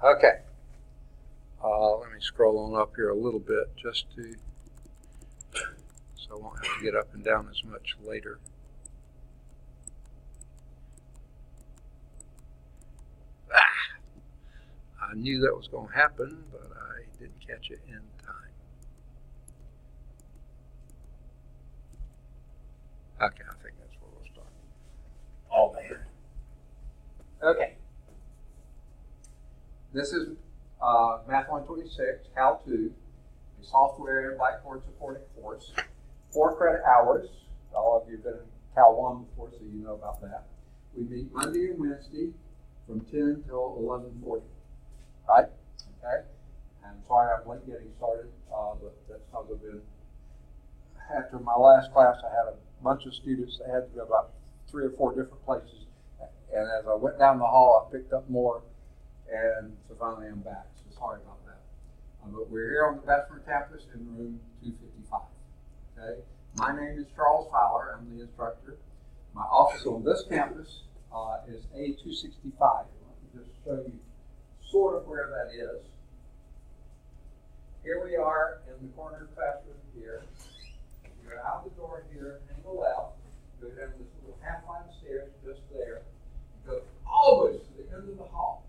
Okay. Let me scroll on up here a little bit just to, so I won't have to get up and down as much later. I knew that was going to happen, but I didn't catch it in time. Okay, I think that's where we'll start. Oh, man. Okay. This is Math 126, Cal 2, a software and Blackboard supported course. 4 credit hours. All of you have been in Cal 1 before, so you know about that. We meet Monday and Wednesday from 10 till 11:40. Right? Okay. I'm sorry I'm late getting started, but that's because I've been, after my last class, I had a bunch of students that had to go about 3 or 4 different places. And as I went down the hall, I picked up more, and so finally I'm back. So sorry about that. But we're here on the Bessemer campus in room 255. Okay. My name is Charles Fowler. I'm the instructor. My office on this campus is A265. Let me just show you sort of where that is. Here we are in the corner classroom here. You go out the door here, hang a left, go down this little half flight of stairs just there, go almost to the end of the hall.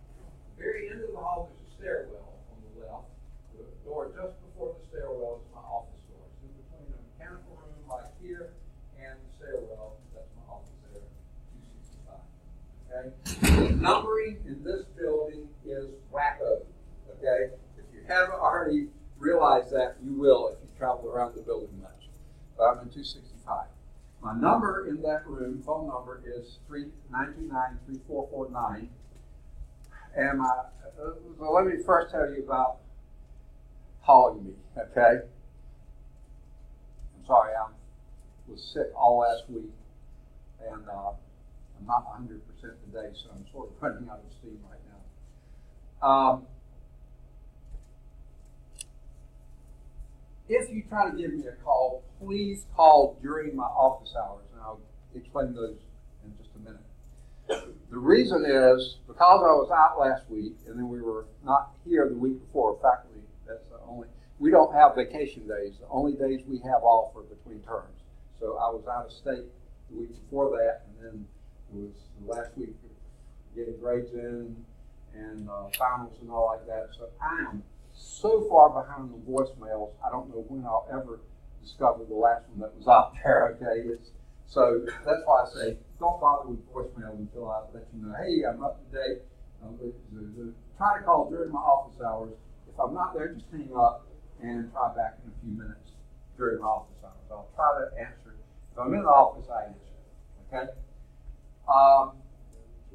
Very end of the hall, there's a stairwell on the left. The door just before the stairwell is my office door. It's in between a mechanical room like here and the stairwell. That's my office there, 265. Okay? The numbering in this building is wacko. Okay? If you haven't already realized that, you will if you travel around the building much. But I'm in 265. My number in that room, phone number, is 929-3449. And so let me first tell you about calling me, okay? I'm sorry, I was sick all last week, and I'm not 100% today, so I'm sort of running out of steam right now. If you try to give me a call, please call during my office hours, and I'll explain those in just a minute. The reason is because I was out last week, and then we were not here the week before. Faculty, that's the only. We don't have vacation days. The only days we have off are between terms. So I was out of state the week before that, and then it was the last week getting grades in and finals and all like that. So I am so far behind the voicemails. I don't know when I'll ever discover the last one that was out there. Okay, so that's why I say don't bother with voicemail until I let you know, hey, I'm up to date. Try to call during my office hours. If I'm not there, just hang up and try back in a few minutes during my office hours. I'll try to answer. If I'm in the office, I answer. Okay?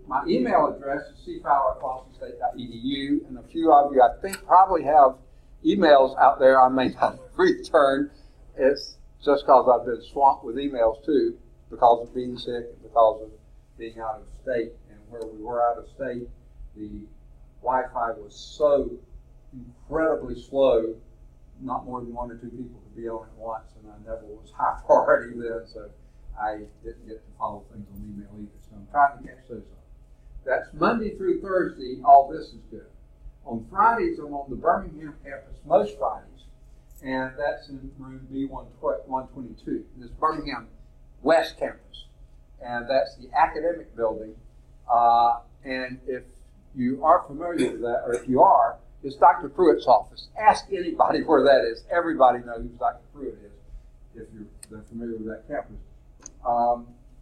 My email address is cfowler@bostonstate.edu, and a few of you, I think, probably have emails out there I may not return. It's just because I've been swamped with emails, too, because of being sick and because of being out of state. And where we were out of state, the Wi-Fi was so incredibly slow, not more than 1 or 2 people could be on at once, and I never was high priority then, so I didn't get to follow things on email either. So I'm trying to catch those up. That's Monday through Thursday. All this is good. On Fridays, I'm on the Birmingham campus most Fridays, and that's in room B122. This Birmingham West campus, and that's the academic building. And if you are familiar with that, or if you are, it's Dr. Pruitt's office. Ask anybody where that is. Everybody knows who Dr. Pruitt is if they're familiar with that campus.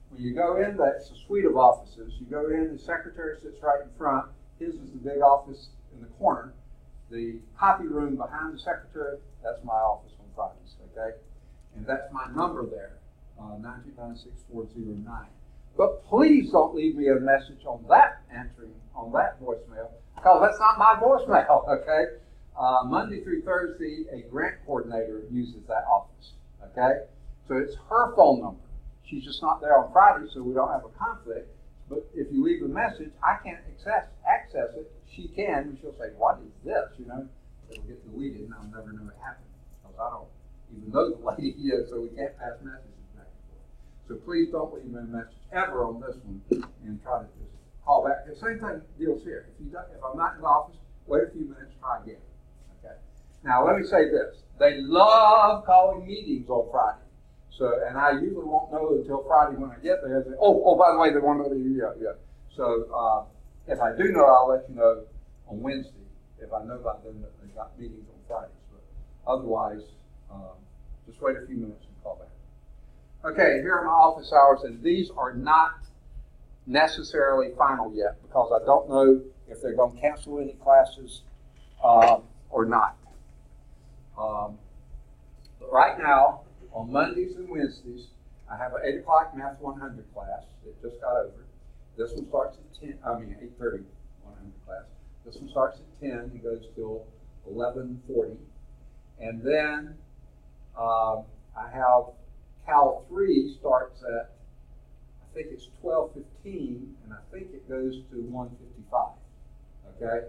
When you go in, that's a suite of offices. You go in, the secretary sits right in front. His is the big office in the corner. The copy room behind the secretary, that's my office on Fridays, okay? And that's my number there, 929-6409. But please don't leave me a message on that voicemail, because that's not my voicemail, okay? Monday through Thursday, a grant coordinator uses that office, okay? So it's her phone number. She's just not there on Friday, so we don't have a conflict. But if you leave a message, I can't access it. She can, and she'll say, what is this? You know, it'll get deleted, and I'll never know it happened, because I don't even know the lady yet, so we can't pass messages back and forth. So please don't leave me a message ever on this one, and try to just call back. The same thing deals here. If I'm not in the office, Wait a few minutes, try again. Okay. Now let me say this. They love calling meetings on Friday. So, and I usually won't know until Friday when I get there. Say, oh, by the way, they want to know yeah. So if I do know, I'll let you know on Wednesday. If I know by then that they got meetings on Fridays. But otherwise, just wait a few minutes and call back. Okay, here are my office hours, and these are not necessarily final yet because I don't know if they're going to cancel any classes or not. But right now, on Mondays and Wednesdays, I have an 8 o'clock Math 100 class. It just got over. This one starts at 8:30 100 class. This one starts at 10 and goes till 11:40. And then I have Cal 3 starts at, I think it's 12:15, and I think it goes to 1:55. Okay?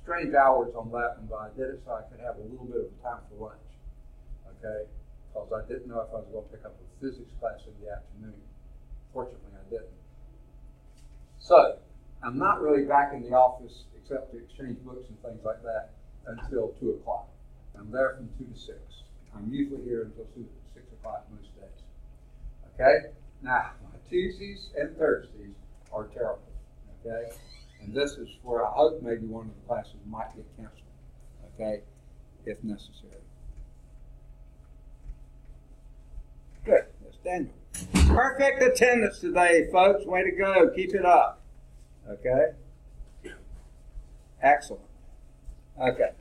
Strange hours on that one, but I did it so I could have a little bit of time for lunch. Okay? Because I didn't know if I was going to pick up a physics class in the afternoon. Fortunately, I didn't. So, I'm not really back in the office except to exchange books and things like that until 2 o'clock. I'm there from 2 to 6. I'm usually here until 6 o'clock most days. Okay? Now, Tuesdays and Thursdays are terrible. Okay? And this is where I hope maybe one of the classes might get canceled. Okay? If necessary. Good. That's Daniel. Perfect attendance today, folks. Way to go. Keep it up. Okay? Excellent. Okay.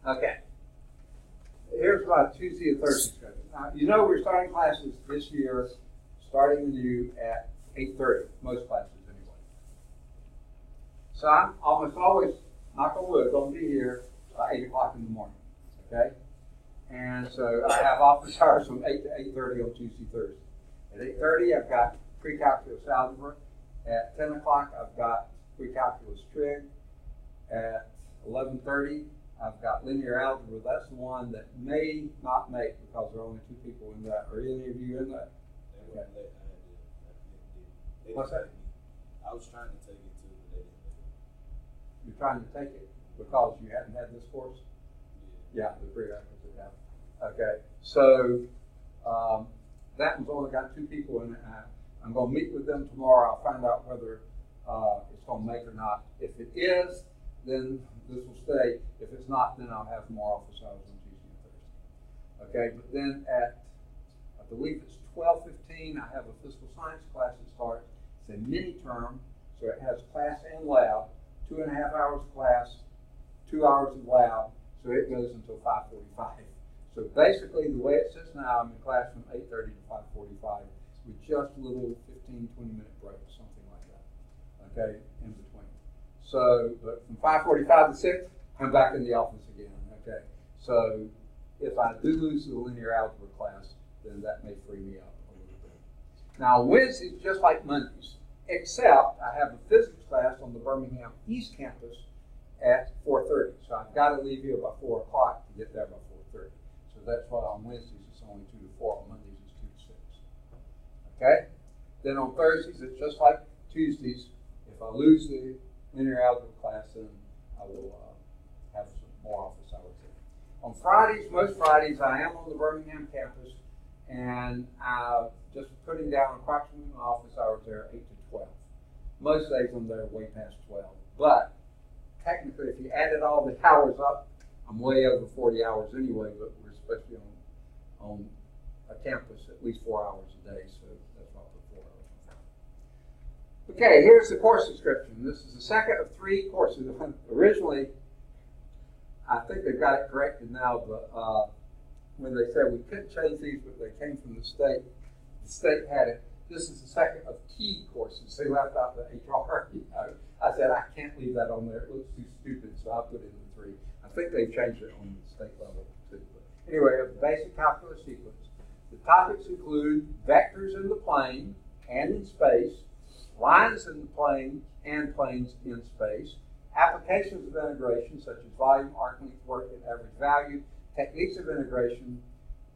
Okay. Here's my Tuesday and Thursday schedule. Now, you know we're starting classes this year, starting new at 8:30, most classes anyway. So I'm almost always, knock on wood, going to be here by 8 o'clock in the morning. Okay? And so I have office hours from 8 to 8:30 on Tuesday, Thursday. At 8:30, I've got pre-calculus algebra. At 10 o'clock, I've got pre-calculus trig. At 11:30, I've got linear algebra. That's the one that may not make because there are only 2 people in that. Are any of you in that? Okay. What's that? I was trying to take it too, but they didn't take it. You're trying to take it because you hadn't had this course? Yeah, the prerequisite. Yeah. Okay. So that one's only got 2 people in it. I'm going to meet with them tomorrow. I'll find out whether it's going to make or not. If it is, then this will stay. If it's not, then I'll have more office hours on Tuesday and Thursday. Okay, but then at, I believe it's 12:15, I have a physical science class that starts. It's a mini term, so it has class and lab, 2.5 hours class, 2 hours of lab, so it goes until 5:45. So basically, the way it sits now, I'm in class from 8:30 to 5:45 with just a little 15, 20-minute break, something like that, okay, in between. So, but from 5:45 to 6, I'm back in the office again, okay? So, if I do lose the linear algebra class, then that may free me up a little bit. Now, Wednesday's just like Mondays, except I have a physics class on the Birmingham East Campus at 4:30. So I've got to leave here by 4 o'clock to get there by 4:30. So that's why on Wednesdays it's only 2 to 4. On Mondays it's 2 to 6. Okay? Then on Thursdays it's just like Tuesdays. If I lose the linear algebra class, then I will have some more office hours there. On Fridays, most Fridays, I am on the Birmingham campus, and I'm just putting down approximately my office hours there, 8 to 12. Most days I'm there way past 12. But technically, if you added all the hours up, I'm way over 40 hours anyway, but we're especially on a campus at least 4 hours a day, so that's why I put 4 hours on Friday. Okay, here's the course description. This is the second of 3 courses. Originally, I think they've got it corrected now, but when they said we couldn't change these, but they came from the state had it. This is the second of T courses. They left out the HR. I said, I can't leave that on there. It looks too stupid, so I put it in the 3. I think they've changed it on the state level, too. But anyway, the basic calculus sequence. The topics include vectors in the plane and in space, lines in the plane and planes in space, applications of integration such as volume, arc length, work, and average value, techniques of integration,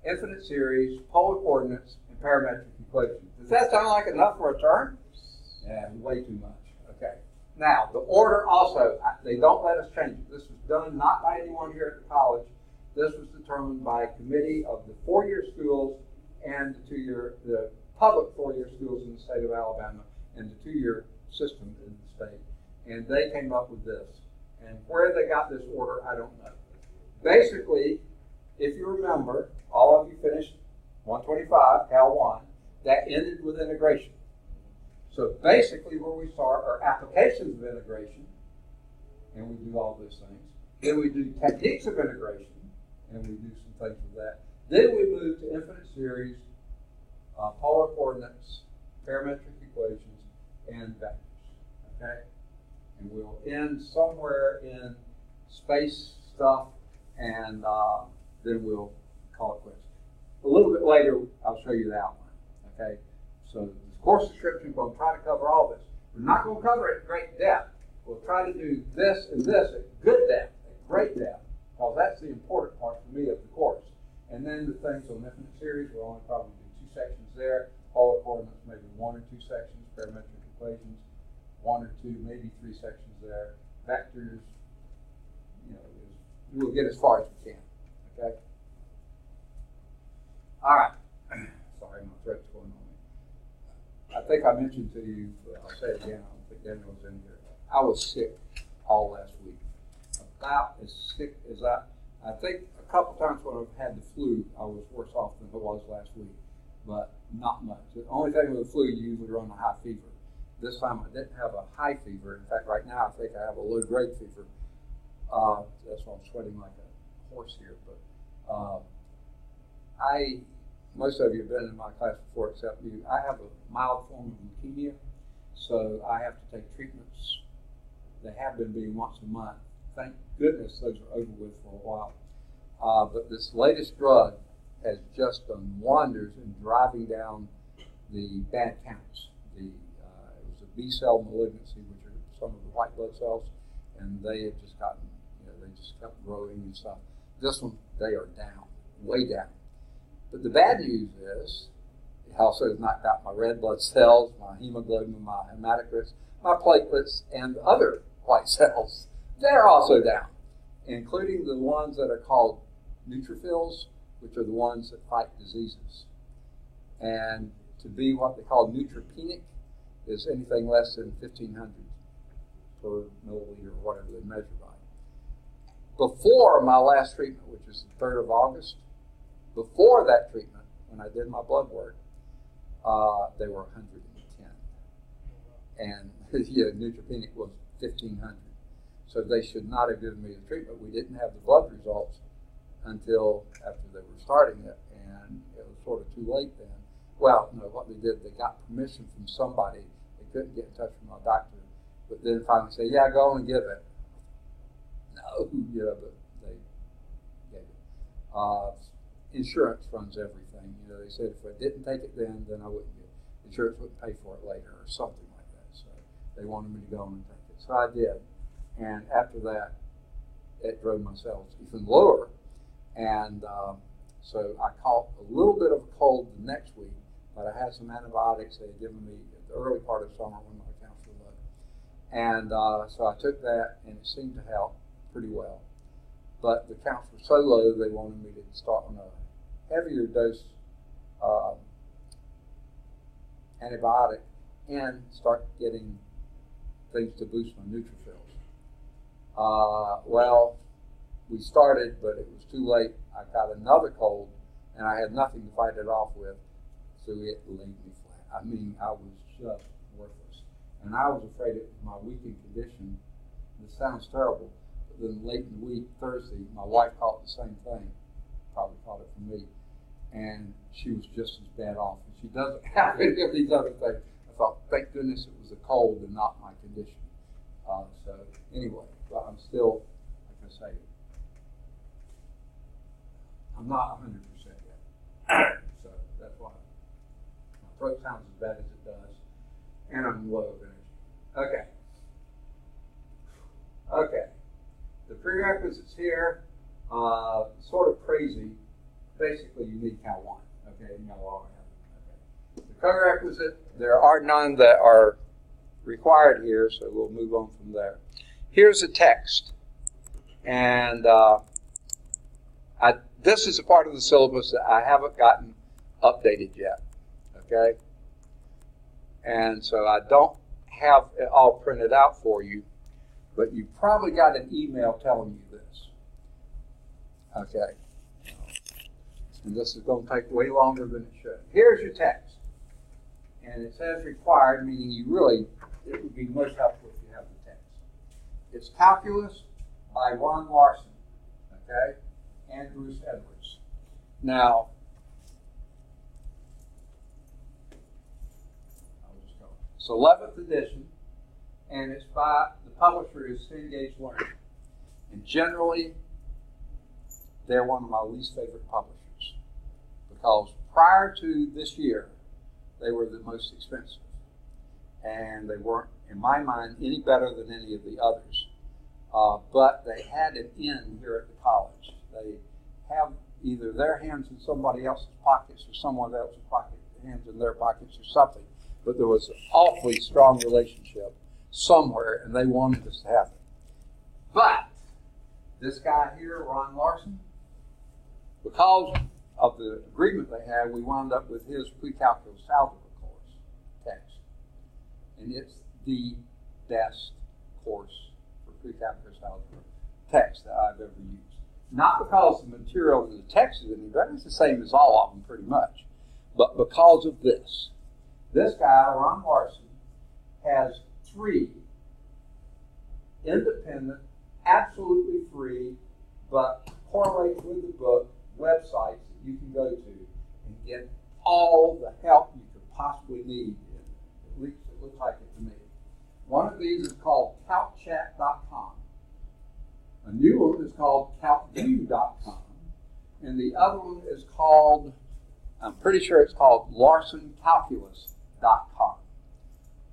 infinite series, polar coordinates, and parametric equations. Does that sound like enough for a term? Yeah, way too much. Okay. Now, the order also, they don't let us change it. This was done not by anyone here at the college. This was determined by a committee of the four-year schools and the public four-year schools in the state of Alabama and the two-year system in the state. And they came up with this. And where they got this order, I don't know. Basically, if you remember, all of you finished 125, Cal 1, that ended with integration. So basically where we start are applications of integration, and we do all those things. Then we do techniques of integration, and we do some things with that. Then we move to infinite series, polar coordinates, parametric equations, and vectors, okay? And we'll end somewhere in space stuff, and then we'll call it quits. A little bit later, I'll show you the outline, okay? So the course description, we're going to try to cover all this. We're not going to cover it in great depth. We'll try to do this and this at good depth, at great depth, because that's the important part for me of the course. And then the things on infinite series, we'll only probably do 2 sections there. Polar coordinates, maybe 1 or 2 sections. Parametric equations, 1 or 2, maybe 3 sections there. Vectors, you know, we'll get as far as we can, okay? All right. Sorry, my throat's going on me. I think I mentioned to you, but I'll say it again, I don't think Daniel was in here. I was sick all last week. About as sick as I think a couple times when I've had the flu, I was worse off than I was last week, but not much. The only thing with the flu, you usually run a high fever. This time I didn't have a high fever. In fact, right now I think I have a low-grade fever. That's why I'm sweating like a horse here. But most of you have been in my class before except you. I have a mild form of leukemia, so I have to take treatments. They have been being once a month. Thank goodness those are over with for a while. But this latest drug has just done wonders in driving down the bad counts. It was a B-cell malignancy, which are some of the white blood cells, and they have just gotten, they just kept growing and stuff. This one, they are down, way down. But the bad news is, it also has knocked out my red blood cells, my hemoglobin, my hematocrits, my platelets, and other white cells. They're also down, including the ones that are called neutrophils, which are the ones that fight diseases. And to be what they call neutropenic is anything less than 1,500 per milliliter or whatever they measure by. Before my last treatment, which was the 3rd of August, before that treatment, when I did my blood work, they were 110. And neutropenic was 1,500. So they should not have given me the treatment. We didn't have the blood results until after they were starting it, and it was sort of too late then. Well, no, what they did, they got permission from somebody. They couldn't get in touch with my doctor, but then finally said, yeah, go and give it. No, but they gave it. Insurance funds everything. They said if I didn't take it then I wouldn't get it. Insurance wouldn't pay for it later or something like that. So they wanted me to go and take it. So I did. And after that, it drove my cells even lower. And so I caught a little bit of a cold the next week, but I had some antibiotics they had given me at the early part of summer when my counts were low. And so I took that, and it seemed to help pretty well. But the counts were so low, they wanted me to start on a heavier dose antibiotic and start getting things to boost my neutrophils. Well, we started, but it was too late. I got another cold, and I had nothing to fight it off with, so it laid me flat. I mean, I was just worthless. And I was afraid it was my weakened condition. This sounds terrible, but then late in the week, Thursday, my wife caught the same thing, probably caught it from me, and she was just as bad off. And she doesn't have any of these other things. I thought, thank goodness it was a cold and not my condition. So anyway, but I'm still, like I say, I'm not 100% yet. So that's why my throat sounds as bad as it does, and I'm low of energy. Okay. The prerequisites here, sort of crazy. Basically, you need Cal 1. Okay, you know all I have. Okay. The co-requisite, there are none that are required here, so we'll move on from there. Here's a text. And this is a part of the syllabus that I haven't gotten updated yet, okay? And so I don't have it all printed out for you, but you probably got an email telling you this, okay? And this is going to take way longer than it should. Here's your text. And it says required, meaning it would be most helpful if you have the text. It's Calculus by Ron Larson, okay, and Bruce Edwards. Now, it's 11th edition, and it's by, the publisher is Cengage Learning. And generally, they're one of my least favorite publishers, because prior to this year, they were the most expensive. And they weren't, in my mind, any better than any of the others. But they had an in here at the college. They have either their hands in somebody else's pockets or someone else's hands in their pockets or something. But there was an awfully strong relationship somewhere, and they wanted us to have it. But this guy here, Ron Larson, because of the agreement they had, we wound up with his pre-calculus algebra course text. And it's the best course for pre-calculus algebra text that I've ever used. Not because the material in the text is any better, it's the same as all of them pretty much, but because of this. This guy, Ron Larson, has 3 independent, absolutely free, but correlate with the book websites that you can go to and get all the help you could possibly need. At least it looks like it to me. One of these is called calcchat.com. A new one is called calcview.com. And the other one is called, I'm pretty sure it's called larsoncalculus.com.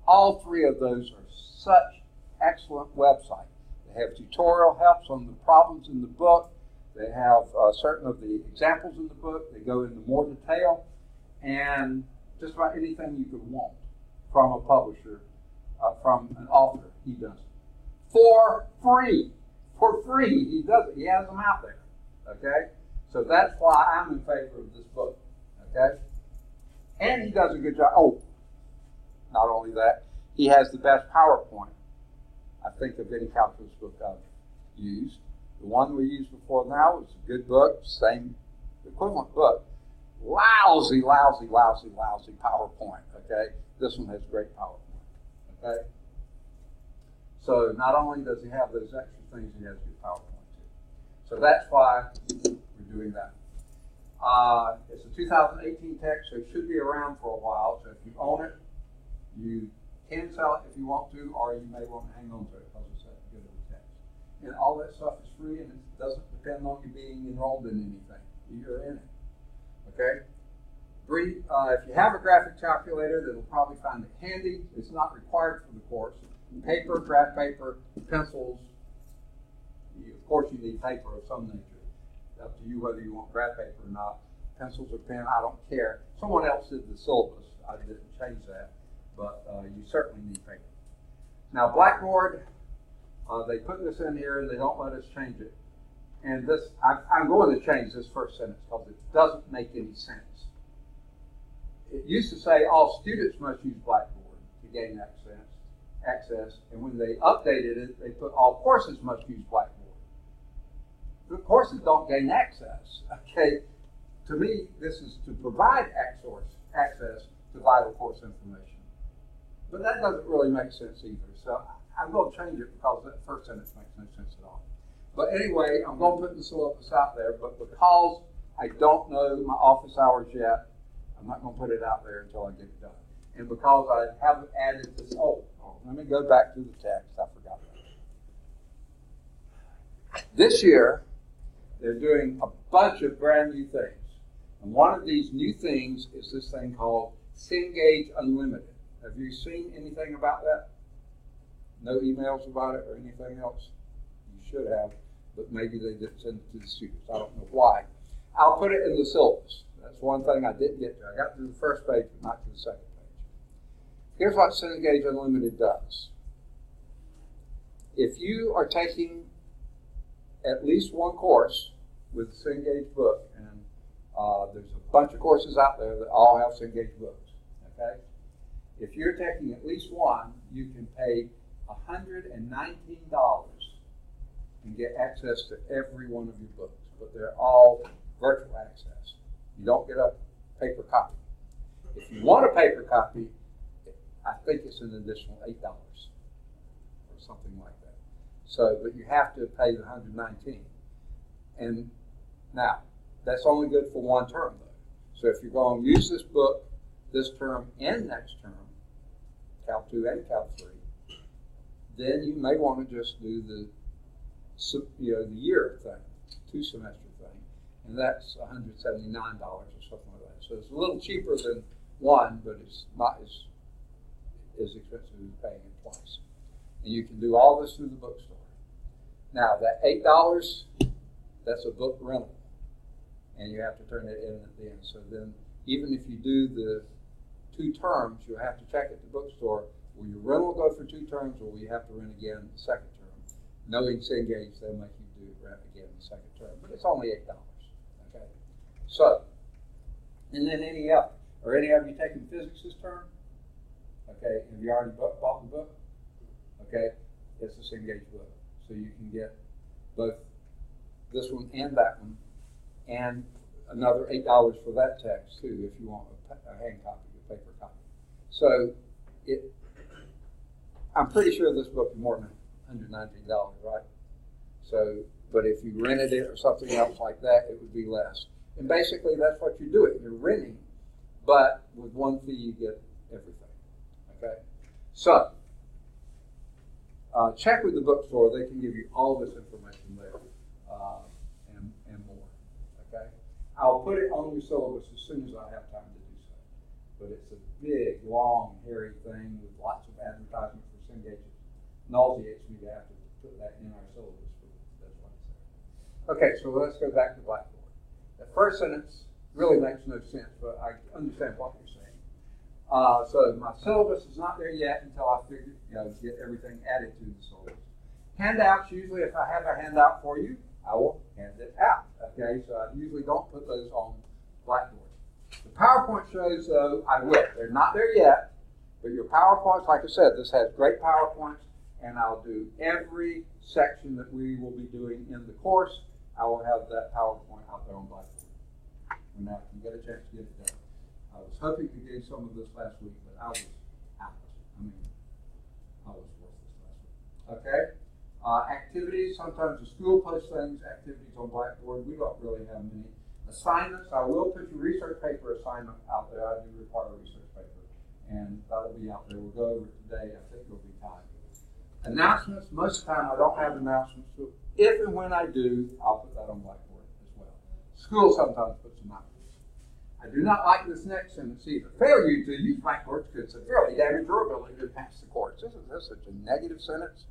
All 3 of those are such excellent websites. They have tutorial helps on the problems in the book. They have certain of the examples in the book. They go into more detail. And just about anything you could want from a publisher, from an author, he does it. For free. For free, he does it. He has them out there. Okay? So that's why I'm in favor of this book. Okay? And he does a good job. Oh, not only that, he has the best PowerPoint, I think, of any calculus book I've used. The one we used before now was a good book, same equivalent book. Lousy, lousy, lousy, lousy PowerPoint. Okay? This one has great PowerPoint. Okay? So not only does he have those extra things, he has good PowerPoint too. So that's why we're doing that. It's a 2018 text, so it should be around for a while. So if you own it, you can sell it if you want to, or you may want to hang on to it because it's that good of a text. And all that stuff is free, and it doesn't depend on you being enrolled in anything. You're in it. Okay? If you have a graphic calculator, then you'll probably find it handy. It's not required for the course. Paper, graph paper, pencils. Of course, you need paper of some nature. It's up to you whether you want graph paper or not. Pencils or pen, I don't care. Someone else did the syllabus. I didn't change that. But you certainly need paper. Now, Blackboard, they put this in here and they don't let us change it. And this, I'm going to change this first sentence because it doesn't make any sense. It used to say all students must use Blackboard to gain access, and when they updated it, they put all courses must use Blackboard. The courses don't gain access, okay? To me, this is to provide access to vital course information. But that doesn't really make sense either, so I'm going to change it because that first sentence makes no sense at all. But anyway, I'm going to put the syllabus out there, but because I don't know my office hours yet, I'm not going to put it out there until I get it done. And because I haven't added this, let me go back to the text. I forgot that. This year, they're doing a bunch of brand new things. And one of these new things is this thing called Cengage Unlimited. Have you seen anything about that? No emails about it or anything else? You should have, but maybe they didn't send it to the students. I don't know why. I'll put it in the syllabus. That's one thing I didn't get to. I got to the first page, but not to the second page. Here's what Cengage Unlimited does. If you are taking at least one course with the Cengage book, and there's a bunch of courses out there that all have Cengage books, okay? If you're taking at least one, you can pay $119 and get access to every one of your books, but they're all virtual access. You don't get a paper copy. If you want a paper copy, I think it's an additional $8 or something like that. So, but you have to pay the $119. And now, that's only good for one term, though. So if you're going to use this book this term and next term, Cal 2 and Cal 3, then you may want to just do the year thing, 2-semester thing, and that's $179 or something like that. So it's a little cheaper than one, but it's not as expensive as paying it twice. And you can do all this through the bookstore. Now that $8, that's a book rental, and you have to turn it in at the end. So then, even if you do the 2 terms, you'll have to check at the bookstore. Will your rental go for 2 terms, or will you have to rent again the second term? Knowing Cengage, they'll make you do rent again the second term, but it's only $8. Okay. So, and then any of you taking physics this term? Okay. Have you already bought the book? Okay. It's a Cengage book, so you can get both this one and that one, and another $8 for that text too, if you want a hand copy, a paper copy. So I'm pretty sure this book is more than $119, right? So, but if you rented it or something else like that, it would be less. And basically, that's what you're doing. You're renting, but with one fee, you get everything. Okay. So, check with the bookstore. They can give you all this information there and more. Okay. I'll put it on your syllabus as soon as I have time to do so. But it's a big, long, hairy thing with lots of advertisement for Cengage. It nauseates me to have to put that in our syllabus, but that's what it's there. Okay, so let's go back to Blackboard. That first sentence really makes no sense, but I understand what you're saying. So my syllabus is not there yet until I get everything added to the syllabus. Handouts, usually if I have a handout for you, I will hand it out. Okay, so I usually don't put those on Blackboard. The PowerPoint shows, though, I will. They're not there yet, but your PowerPoints, like I said, this has great PowerPoints, and I'll do every section that we will be doing in the course. I will have that PowerPoint out there on Blackboard. And now you get a chance to get it done. I was hoping to do some of this last week, but I was out. I was worthless last week. Okay. Activities, sometimes the school posts things, activities on Blackboard. We don't really have many. Assignments, I will put your research paper assignment out there. I do require a research paper, and that'll be out there. We'll go over it today. I think it'll be time. Announcements, most of the time I don't have announcements. So if and when I do, I'll put that on Blackboard as well. School sometimes puts them out. I do not like this next sentence either. Failure to use Blackboard could severely damage your ability to pass the course. Isn't this such a negative sentence?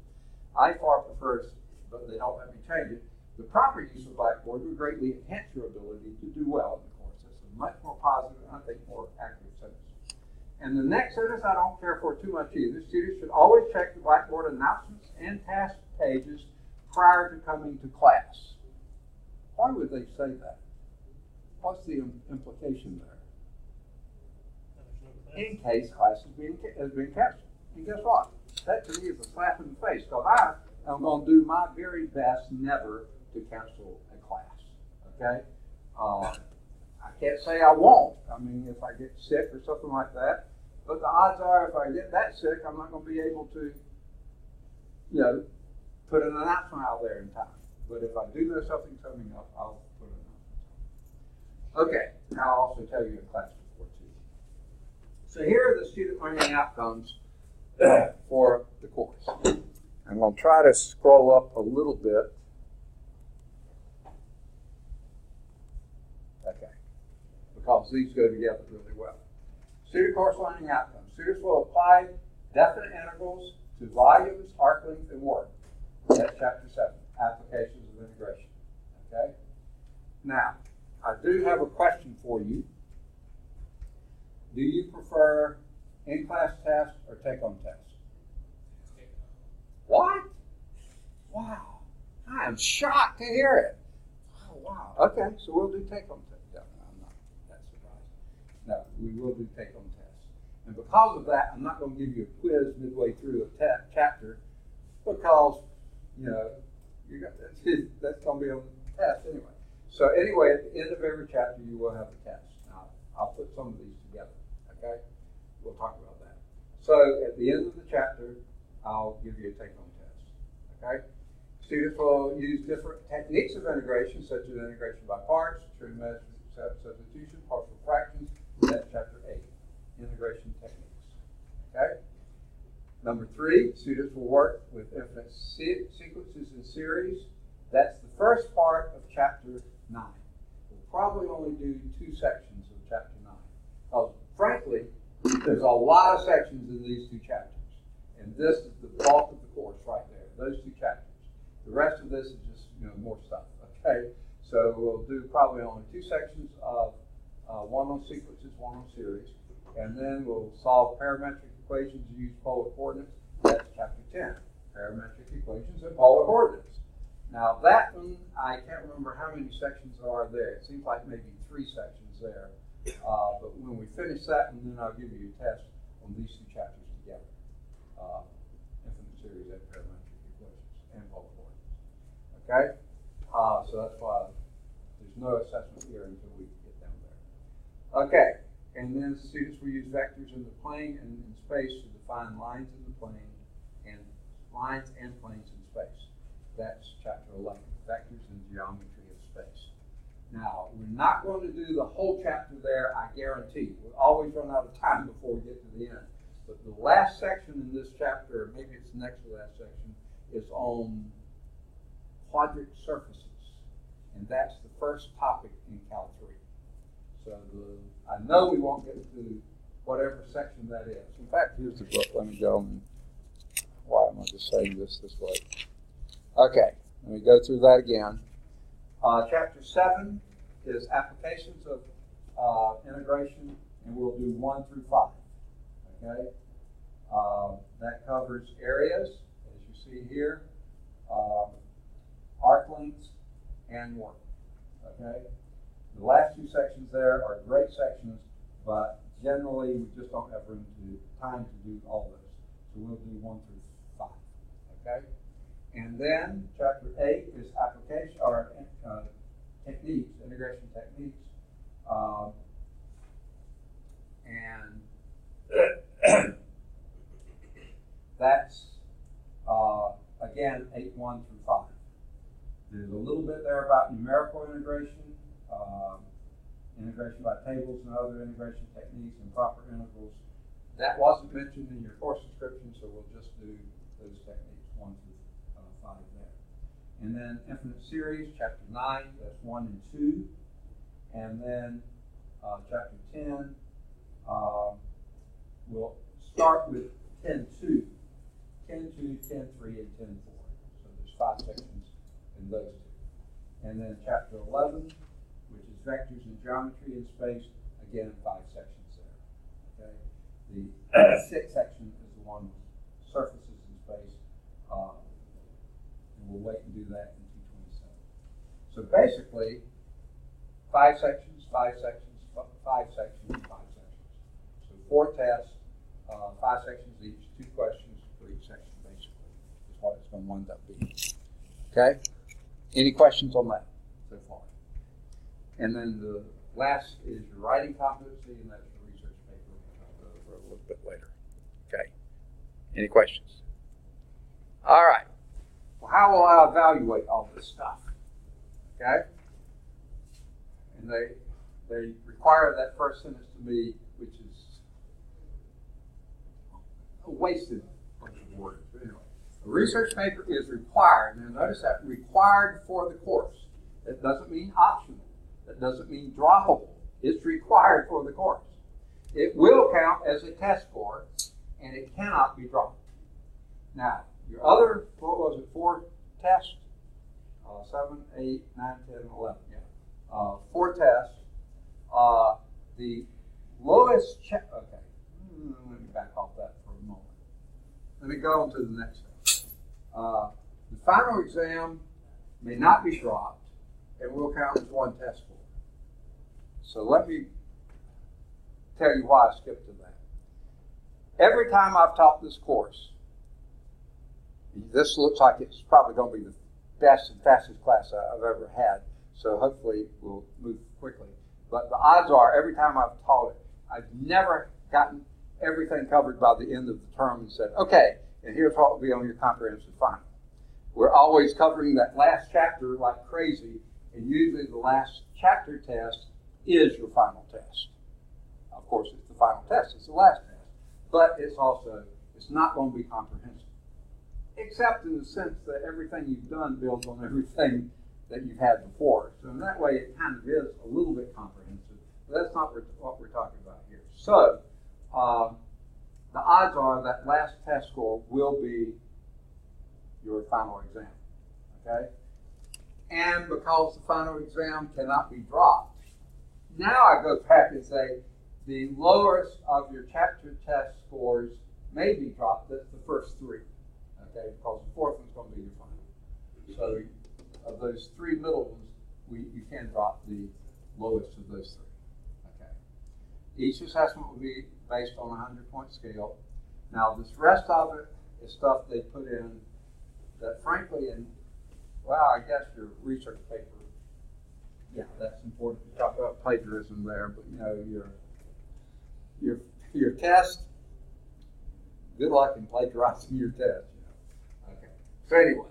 I far prefer, but they don't let me change it. The proper use of Blackboard would greatly enhance your ability to do well in the course. It's a much more positive and I think more accurate sentence. And the next sentence I don't care for too much either. Students should always check the Blackboard announcements and task pages prior to coming to class. Why would they say that? What's the implication there? In case class has been canceled. And guess what? That to me is a slap in the face, because I am going to do my very best never to cancel a class. Okay? I can't say I won't. I mean, if I get sick or something like that. But the odds are, if I get that sick, I'm not going to be able to, put an announcement out there in time. But if I do know something's coming up, I'll put an announcement. Okay. Now I'll also tell you a class report too. So here are the student learning outcomes for the course. I'm going to try to scroll up a little bit. Okay. Because these go together really well. Student course learning outcomes. Students will apply definite integrals to volumes, arc length, and work. That's chapter 7, applications of integration. Okay? Now, I do have a question for you. Do you prefer In-class test or take-home test? What? Wow. I am shocked to hear it. Oh, wow. Okay, so we'll do take-home test. No, I'm not that surprised. No, we will do take-home tests. And because of that, I'm not going to give you a quiz midway through a chapter because, you know, that's going to be on the test anyway. So anyway, at the end of every chapter, you will have a test. Now, I'll put some of these together, okay? We'll talk about that. So at the end of the chapter, I'll give you a take-home test, okay? Students will use different techniques of integration, such as integration by parts, true measure, substitution, partial fractions. That's chapter 8, integration techniques, okay? Number 3, students will work with infinite sequences in series. That's the first part of chapter 9. We'll probably only do 2 sections of chapter 9. Because frankly, there's a lot of sections in these 2 chapters. And this is the bulk of the course right there, those 2 chapters. The rest of this is just, you know, more stuff, okay? So we'll do probably only 2 sections of one on sequences, one on series. And then we'll solve parametric equations and use polar coordinates. That's chapter 10, parametric equations and polar coordinates. Now that one, I can't remember how many sections there are there. It seems like maybe 3 sections there. But when we finish that one, then I'll give you a test on these 2 chapters together. Infinite series and parametric equations and polar coordinates. Okay? So that's why there's no assessment here until we get down there. Okay. And then students will use vectors in the plane and in space to define lines in the plane and lines and planes in space. That's chapter 11, vectors and geometry of space. Now, we're not going to do the whole chapter there, I guarantee. We'll always run out of time before we get to the end. But the last section in this chapter, maybe it's the next to last section, is on quadric surfaces. And that's the first topic in Cal 3. So I know we won't get to whatever section that is. In fact, here's the book. Let me go. Why am I just saying this way? Okay, let me go through that again. Chapter 7 is applications of integration, and we'll do 1 through 5. Okay, that covers areas, as you see here, arc lengths, and work. Okay. The last 2 sections there are great sections, but generally we just don't have time to do all those. So we'll do 1 through 5. Okay? And then chapter 8 is application or techniques, integration techniques. And that's again 8:1 through 5. There's a little bit there about numerical integration. Integration by tables and other integration techniques and proper integrals. That wasn't mentioned in your course description, so we'll just do those techniques 1 through 5 there. And then infinite series, chapter 9, that's 1 and 2. And then chapter 10, we'll start with 10-2, 10-2, 10-3, and 10-4. So there's 5 sections in those 2. And then chapter 11, which is vectors and geometry in space, again 5 sections there. Okay, the 6th section is the one with surfaces in space, and we'll wait and do that in 227. So basically, 5 sections, 5 sections, 5 sections, 5 sections. So 4 tests, 5 sections each, 2 questions for each section. Basically, is what it's going to wind up being. Okay. Any questions on that so far? And then the last is your writing competency, and that's your research paper, which I'll go over a little bit later. Okay. Any questions? All right. Well, how will I evaluate all this stuff? Okay. And they require that first sentence to me, which is a wasted bunch of words. But anyway, a research paper is required. Now notice that, required for the course. That doesn't mean optional. That doesn't mean droppable. It's required for the course. It will count as a test score, and it cannot be dropped. Now, your other, what was it, 4 tests? 7, 8, 9, 10, 11. Yeah. 4 tests. The lowest check. Okay. Let me back let me go on to the next step. The final exam may not be dropped and will count as one test score. So let me tell you why I skipped to that. Every time I've taught this course, this looks like it's probably going to be the best and fastest class I've ever had. So hopefully we'll move quickly. But the odds are every time I've taught it, I've never gotten everything covered by the end of the term and said, okay, and here's what will be on your comprehensive final. We're always covering that last chapter like crazy, and usually the last chapter test is your final test. Of course, it's the final test, it's the last test. But it's not going to be comprehensive. Except in the sense that everything you've done builds on everything that you've had before. So in that way, it kind of is a little bit comprehensive. But that's not what we're talking about here. So the odds are that last test score will be your final exam. Okay? And because the final exam cannot be dropped, now I go back and say the lowest of your chapter test scores may be dropped. That's the first three. Okay, because the fourth one's going to be your final. So of those three middle ones, you can drop the lowest of those three. Okay. Each assessment will be based on a 100-point scale. Now, this rest of it is stuff they put in that, frankly, I guess your research paper, yeah, that's important to talk about plagiarism there, but your test, good luck in plagiarizing your test. Okay. So anyway,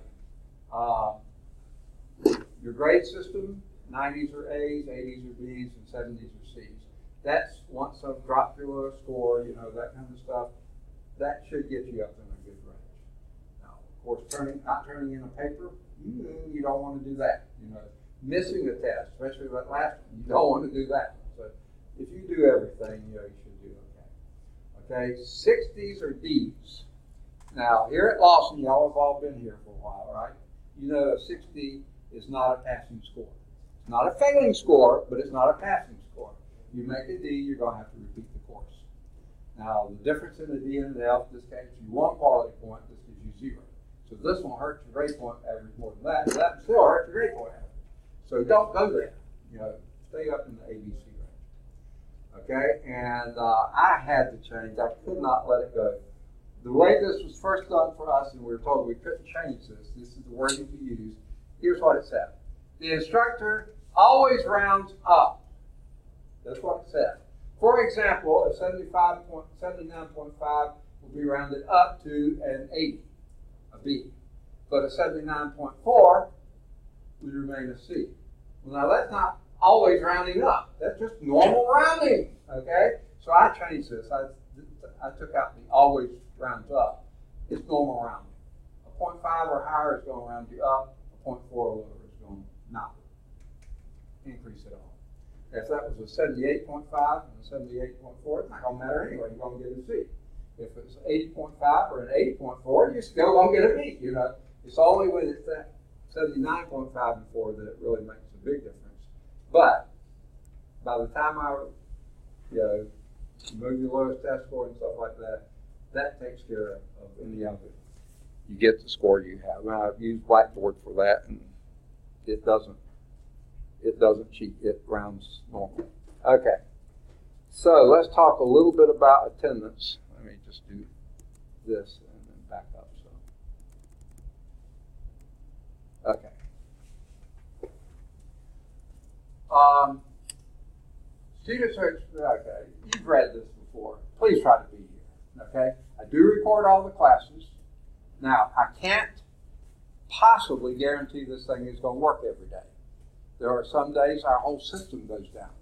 your grade system, 90s are A's, 80s are B's, and 70s are C's. That's once I've dropped below a score, that kind of stuff, that should get you up in a good range. Now, of course, not turning in a paper, you don't want to do that. Missing a test, especially that last one, you don't want to do that. So if you do everything, you should do okay. Okay, 60s or D's. Now, here at Lawson, y'all have all been here for a while, right? A 60 is not a passing score. It's not a failing score, but it's not a passing score. You make a D, you're going to have to repeat the course. Now, the difference in the D and the F, in this case, you 1 quality point, this gives you 0. So this one hurts your grade point average more than that, but that still hurts your grade point average. So don't go there. Stay up in the ABC range. Okay, and I had to change. I could not let it go. The way this was first done for us, and we were told we couldn't change this. This is the wording to use. Here's what it said. The instructor always rounds up. That's what it said. For example, a 79.5 will be rounded up to an 80, a B. But a 79.4 would remain a C. Well, now that's not always rounding up. That's just normal rounding, okay? So I changed this. I took out the always rounds up. It's normal rounding. A 0.5 or higher is going to round you up. A 0.4 or lower is going to not increase at all. If that was a 78.5 and a 78.4, it's not going to matter anyway. You're going to get a C. If it's 80.5 or an 80.4, you're still going to get a B. It's only when it's that 79.5 and 4 that it really makes a big difference. But by the time I, move your lowest test score and stuff like that, that takes care of any of it. You get the score you have. Now, I've used Blackboard for that, and it doesn't cheat. It rounds normal. Okay. So let's talk a little bit about attendance. Let me just do this and then back up. Okay. Students are, okay, you've read this before. Please try to be here, okay? I do record all the classes. Now, I can't possibly guarantee this thing is going to work every day. There are some days our whole system goes down.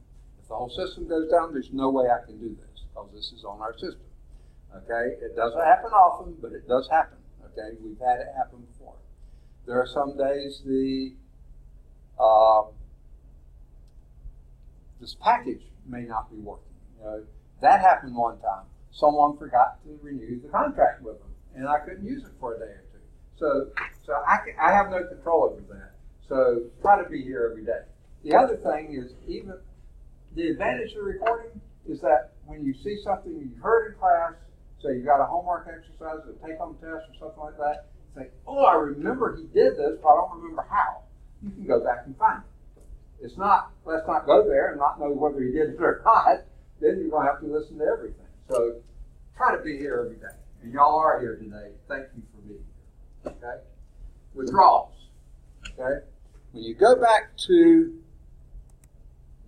If the whole system goes down, there's no way I can do this because this is on our system, okay? It doesn't happen often, but it does happen, okay? We've had it happen before. There are some days this package may not be working. That happened one time. Someone forgot to renew the contract with them, and I couldn't use it for a day or two. So I have no control over that. So try to be here every day. The other thing is, even the advantage of recording is that when you see something you heard in class, So you got a homework exercise, a take-home test or something like that. Say, oh, I remember he did this, but I don't remember how. You can go back and find it. It's not, let's not go there and not know whether he did it or not. Then you're going to have to listen to everything. So try to be here every day. And y'all are here today. Thank you for being here. Okay? Withdrawals. Okay? When you go back to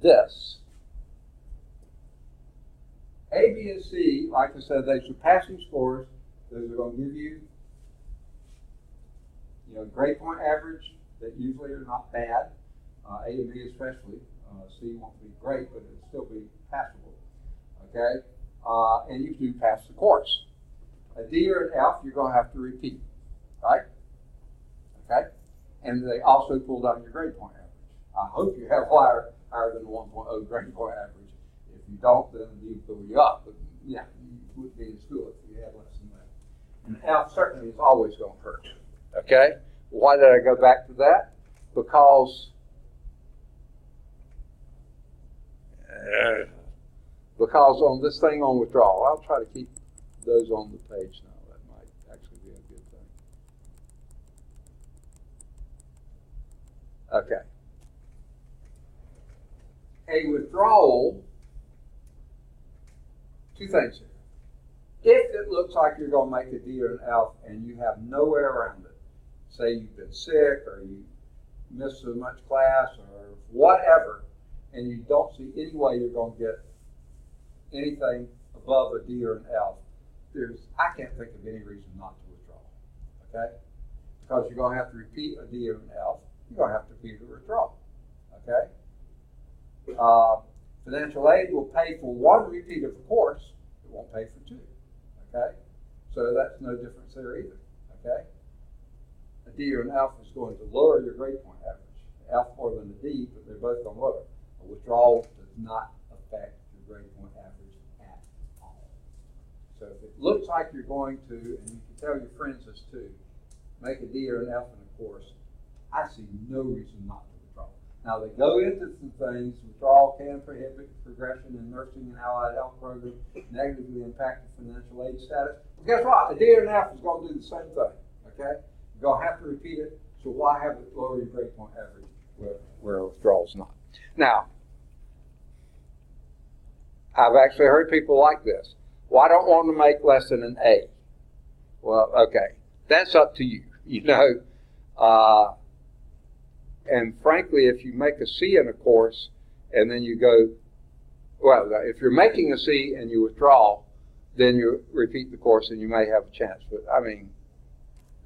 this, A, B, and C, like I said, those are passing scores. Those are going to give you, grade point average that usually are not bad. A and B especially. C won't be great, but it'll still be passable. Okay? And you do pass the course. A D or an F, you're going to have to repeat. Right? Okay? And they also pull down your grade point average. I hope you have higher than 1.0 grade point average. If you don't, then you pull you up. But yeah, you wouldn't be in school if you had less than that. And F certainly is always going to hurt. Okay? Why did I go back to that? Because on this thing on withdrawal, I'll try to keep those on the page now. That might actually be a good thing. Okay. A withdrawal, two things here. If it looks like you're going to make a D or an F and you have no way around it, say you've been sick or you missed so much class or whatever, and you don't see any way you're going to get anything above a D or an F, I can't think of any reason not to withdraw. Okay? Because you're going to have to repeat a D or an F, you're going to have to repeat a withdrawal. Okay? Financial aid will pay for one repeat of a course, it won't pay for two. Okay? So that's no difference there either. Okay? A D or an F is going to lower your grade point average. F more than a D, but they're both going to lower. A withdrawal does not affect your grade point average at all. So if it looks like you're going to, and you can tell your friends this too, make a D or an F in a course, I see no reason not to withdraw. Now they go into some things. Withdrawal can prohibit progression in nursing and allied health programs, negatively impact the financial aid status. But guess what? A D or an F is going to do the same thing. Okay? You're going to have to repeat it, so why have it lower your grade point average where a withdrawal is not? Now, I've actually heard people like this. Well, I don't want to make less than an A. Well, okay, that's up to you. And frankly, if you make a C in a course and then you go, well, if you're making a C and you withdraw, then you repeat the course and you may have a chance. But I mean,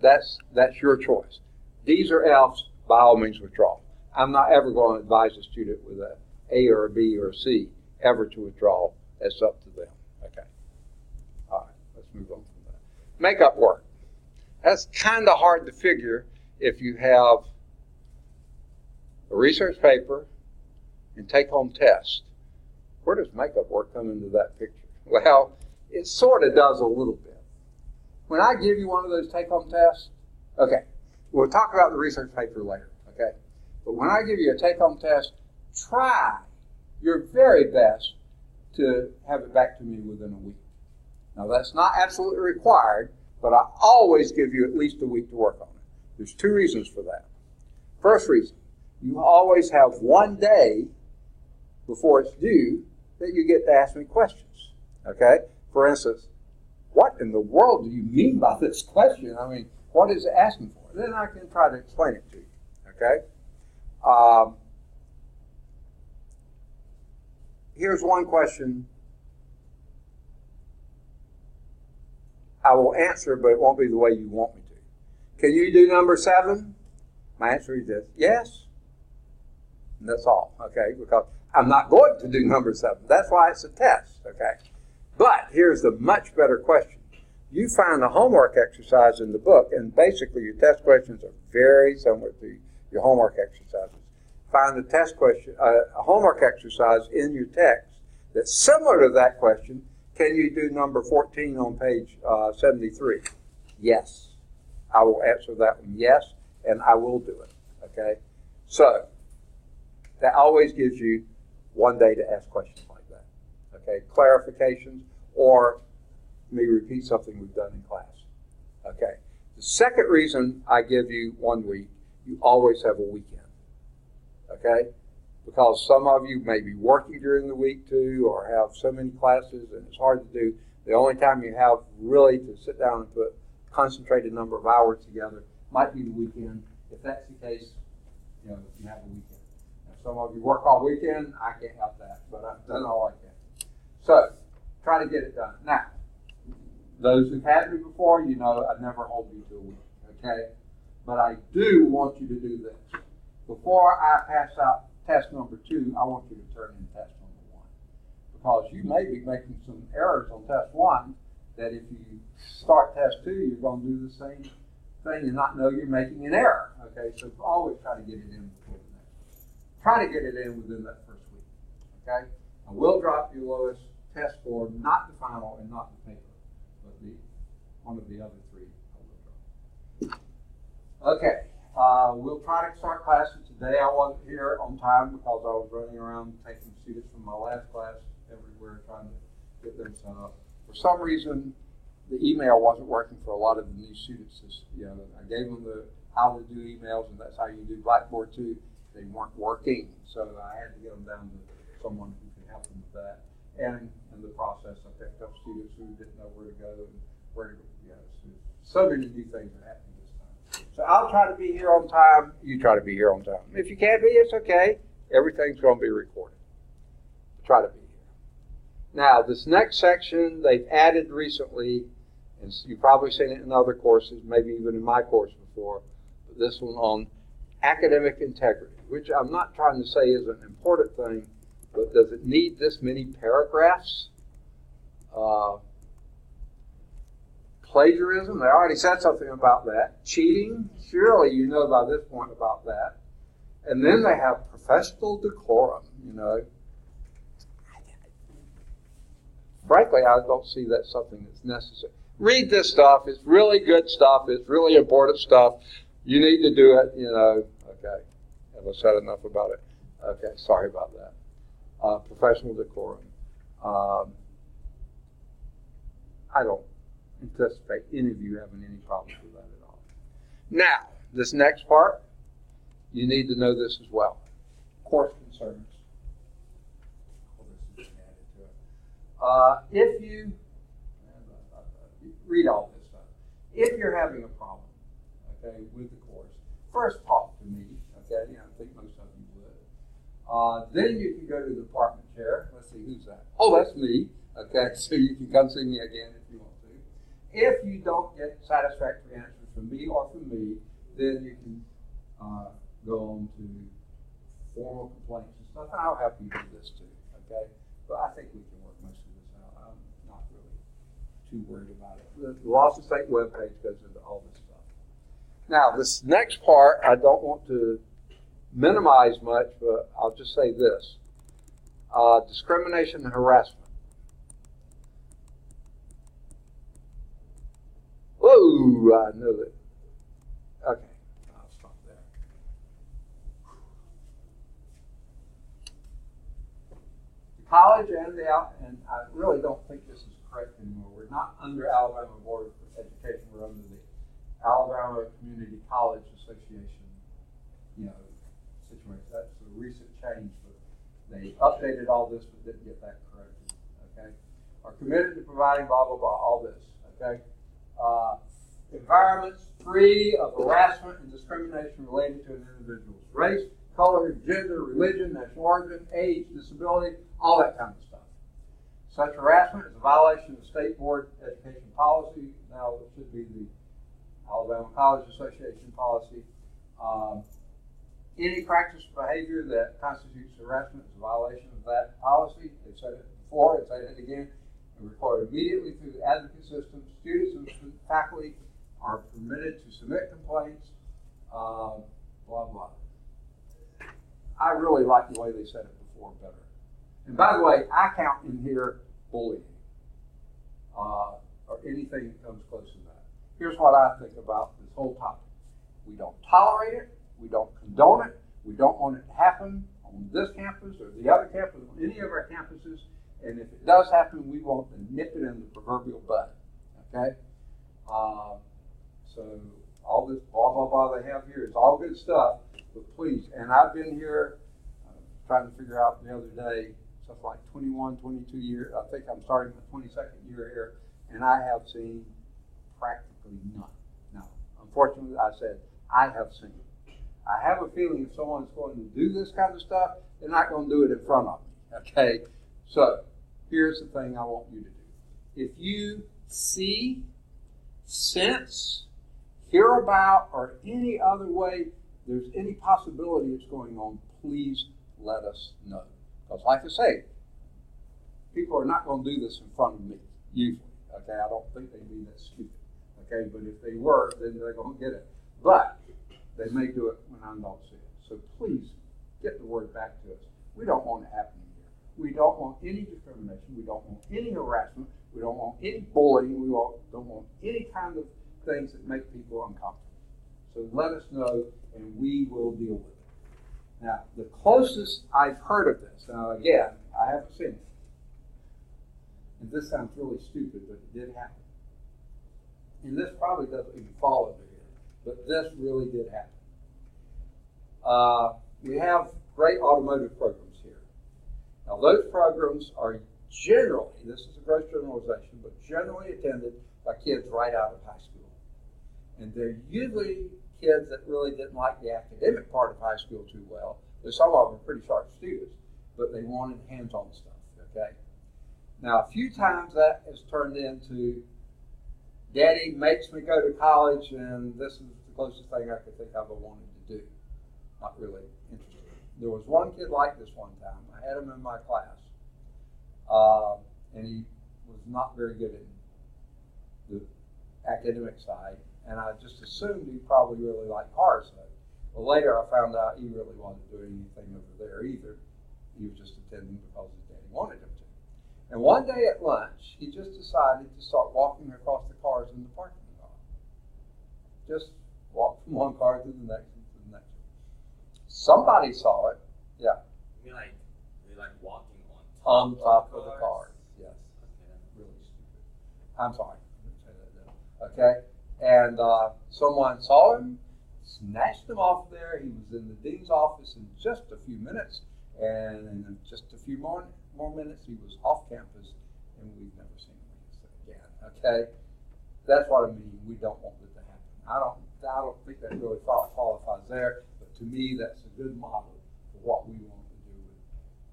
that's your choice. D's or F's, by all means, withdraw. I'm not ever going to advise a student with an A or a B or a C ever to withdraw. That's up to them. Okay. All right, let's move on from that. Makeup work. That's kind of hard to figure if you have a research paper and take-home test. Where does makeup work come into that picture? Well, it sort of does a little bit. When I give you one of those take-home tests, okay, we'll talk about the research paper later, okay? But when I give you a take-home test, try your very best to have it back to me within a week. Now, that's not absolutely required, but I always give you at least a week to work on it. There's two reasons for that. First reason, you always have one day before it's due that you get to ask me questions, okay? For instance, what in the world do you mean by this question? I mean, what is it asking for? Then I can try to explain it to you, okay? Here's one question I will answer, but it won't be the way you want me to. Can you do number 7? My answer is this: yes. And that's all, okay? Because I'm not going to do number 7. That's why it's a test, okay? But here's the much better question. You find the homework exercise in the book, and basically your test questions are very similar to your homework exercises. Find the test question, a homework exercise in your text that's similar to that question. Can you do number 14 on page 73? Yes. I will answer that one yes, and I will do it, okay? So that always gives you one day to ask questions like that, okay? Clarifications or me repeat something we've done in class. Okay. The second reason I give you 1 week, you always have a weekend. Okay? Because some of you may be working during the week too, or have so many classes and it's hard to do. The only time you have really to sit down and put a concentrated number of hours together might be the weekend. If that's the case, you know, you have a weekend. Now, some of you work all weekend, I can't help that, but I've done all I can. So, try to get it done. Now, those who've had me before, you know I never hold you to a week, okay? But I do want you to do this. Before I pass out test number 2, I want you to turn in test number 1. Because you may be making some errors on test 1 that if you start test 2, you're going to do the same thing and not know you're making an error, okay? So always try to get it in before the next week. Try to get it in within that first week, okay? I will drop your lowest test score, not the final and not the paper. One of the other 3 I will drop. Okay, we'll try to start classes today. I wasn't here on time because I was running around taking students from my last class everywhere trying to get them set up. For some reason, the email wasn't working for a lot of the new students. I gave them how to do emails, and that's how you do Blackboard too. They weren't working, so I had to get them down to someone who could help them with that. And in the process, I picked up students who didn't know where to go and where to go. So many new things are happening this time. So I'll try to be here on time. You try to be here on time. If you can't be, it's okay. Everything's going to be recorded. Try to be here. Now, this next section they've added recently, and you've probably seen it in other courses, maybe even in my course before, but this one on academic integrity, which I'm not trying to say is an important thing, but does it need this many paragraphs? Plagiarism, they already said something about that. Cheating, surely you know by this point about that. And then they have professional decorum, you know. Frankly, I don't see that something that's necessary. Read this stuff. It's really good stuff. It's really important stuff. You need to do it, you know. Okay. Have I said enough about it? Okay, sorry about that. Professional decorum. I don't anticipate any of you having any problems with that at all. Now, this next part, you need to know this as well. Course concerns. This is added to it. If you read all this stuff, if you're having a problem, okay, with the course, first talk to me. Okay, I think most of you would. Then you can go to the department chair. Let's see, who's that? Oh, that's me. Okay, so you can come see me again if you want to. If you don't get satisfactory answers from me or from me, then you can go on to formal complaints and stuff. And I'll help you do this too, okay? But I think we can work most of this out. I'm not really too worried about it. The Lawson State webpage goes into all this stuff. Now, this next part, I don't want to minimize much, but I'll just say this. Discrimination and harassment. Whoa, I know that. Okay, I'll stop there. The college and I really don't think this is correct anymore. We're not under Alabama Board of Education. We're under the Alabama Community College Association, situation. That's a recent change, but they updated all this but didn't get that corrected. Okay, are committed to providing blah blah blah. All this. Okay. Environments free of harassment and discrimination related to an individual's race, color, gender, religion, national origin, age, disability, all that kind of stuff. Such harassment is a violation of state board education policy. Now it should be the Alabama College Association policy. Any practice or behavior that constitutes harassment is a violation of that policy. They've said it before, and said it again. Recorded immediately through the advocate system. Students and faculty are permitted to submit complaints, blah, blah. I really like the way they said it before better. And by the way, I count in here bullying or anything that comes close to that. Here's what I think about this whole topic. We don't tolerate it. We don't condone it. We don't want it to happen on this campus or the other campus, on any of our campuses. And if it does happen, we want to nip it in the proverbial bud. Okay? So all this blah, blah, blah they have here is all good stuff, but please, and I've been here trying to figure out the other day, stuff like 21, 22 years, I think I'm starting my 22nd year here, and I have seen practically none. Now, unfortunately, I said, I have seen. I have a feeling if someone's going to do this kind of stuff, they're not going to do it in front of me, okay? So, here's the thing I want you to do. If you see, sense, hear about, or any other way there's any possibility it's going on, please let us know. Because like I say, people are not going to do this in front of me, usually. Okay, I don't think they'd be that stupid. Okay, but if they were, then they're going to get it. But they may do it when I don't see it. So please get the word back to us. We don't want it happening here. We don't want any discrimination. We don't want any harassment. We don't want any bullying. We don't want any kind of things that make people uncomfortable. So let us know, and we will deal with it. Now, the closest I've heard of this, now again, I haven't seen it. And this sounds really stupid, but it did happen. And this probably doesn't even fall under here, but this really did happen. We have great automotive programs here. Now, those programs are generally, this is a gross generalization, but generally attended by kids right out of high school. And they're usually kids that really didn't like the academic part of high school too well. But some of them are pretty sharp students, but they wanted hands-on stuff, okay? Now, a few times that has turned into, Daddy makes me go to college, and this is the closest thing I could think of I wanted to do. Not really interested. There was one kid like this one time. I had him in my class, and he was not very good at the academic side, and I just assumed he probably really liked car stuff. Well, later I found out he really wasn't doing anything over there either. He was just attending because his daddy wanted him to. And one day at lunch, he just decided to start walking across the cars in the parking lot. Just walk from one car to the next and to the next. Somebody saw it. Yeah. You mean like walking on top of the cars? Yes. Okay. Really stupid. I'm sorry. I didn't say that down. Okay. And someone saw him, snatched him off there. He was in the dean's office in just a few minutes, and in just a few more minutes, he was off campus, and we've never seen him again. Okay, that's what I mean. We don't want it to happen. I don't think that really qualifies there, but to me, that's a good model for what we want to do with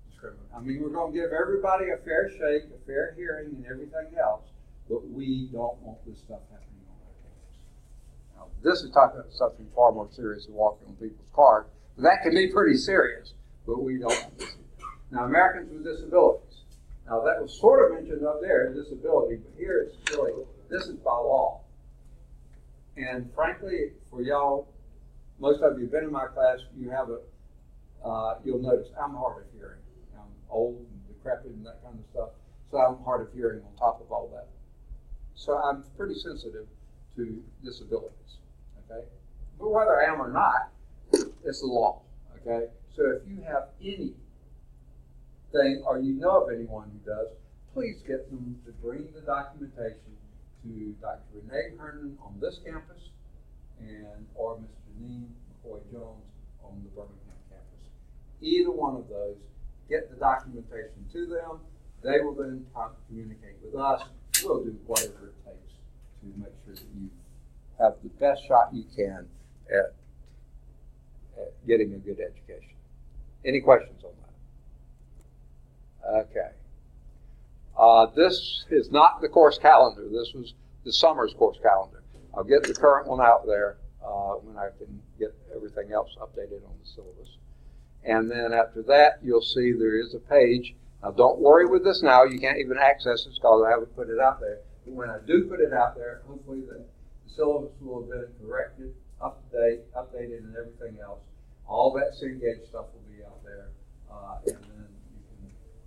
discrimination. I mean, we're going to give everybody a fair shake, a fair hearing, and everything else, but we don't want this stuff happening. Now, this is talking about something far more serious than walking on people's cars. That can be pretty serious, but we don't want this. Now, Americans with disabilities. Now, that was sort of mentioned up there, disability, but here it's really, this is by law. And frankly, for y'all, most of you have been in my class, you have you'll notice I'm hard of hearing. I'm old and decrepit and that kind of stuff, so I'm hard of hearing on top of all that. So I'm pretty sensitive to disabilities, okay? But whether I am or not, it's the law, okay? So if you have anything or you know of anyone who does, please get them to bring the documentation to Dr. Renee Herndon on this campus or Ms. Janine McCoy-Jones on the Birmingham campus. Either one of those, get the documentation to them. They will then communicate with us. We'll do whatever it takes to make sure that you have the best shot you can at getting a good education. Any questions on that? Okay. This is not the course calendar. This was the summer's course calendar. I'll get the current one out there when I can get everything else updated on the syllabus. And then after that, you'll see there is a page. Now, don't worry with this now. You can't even access it because I haven't put it out there. But when I do put it out there, hopefully the syllabus will have been corrected, up to date, updated, and everything else. All that Cengage stuff will be out there. And then you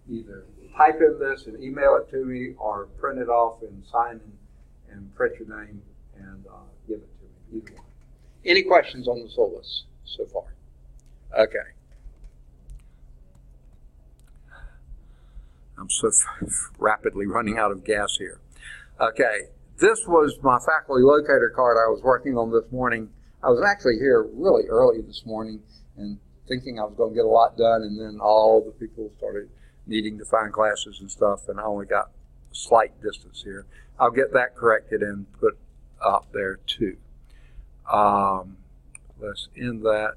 can either type in this and email it to me or print it off and sign and print your name and give it to me, either one. Any questions on the syllabus so far? Okay. I'm so rapidly running out of gas here. Okay, This was my faculty locator card I was working on this morning. I was actually here really early this morning and thinking I was going to get a lot done, and then all the people started needing to find classes and stuff, and I only got a slight distance here. I'll get that corrected and put up there too. Let's end that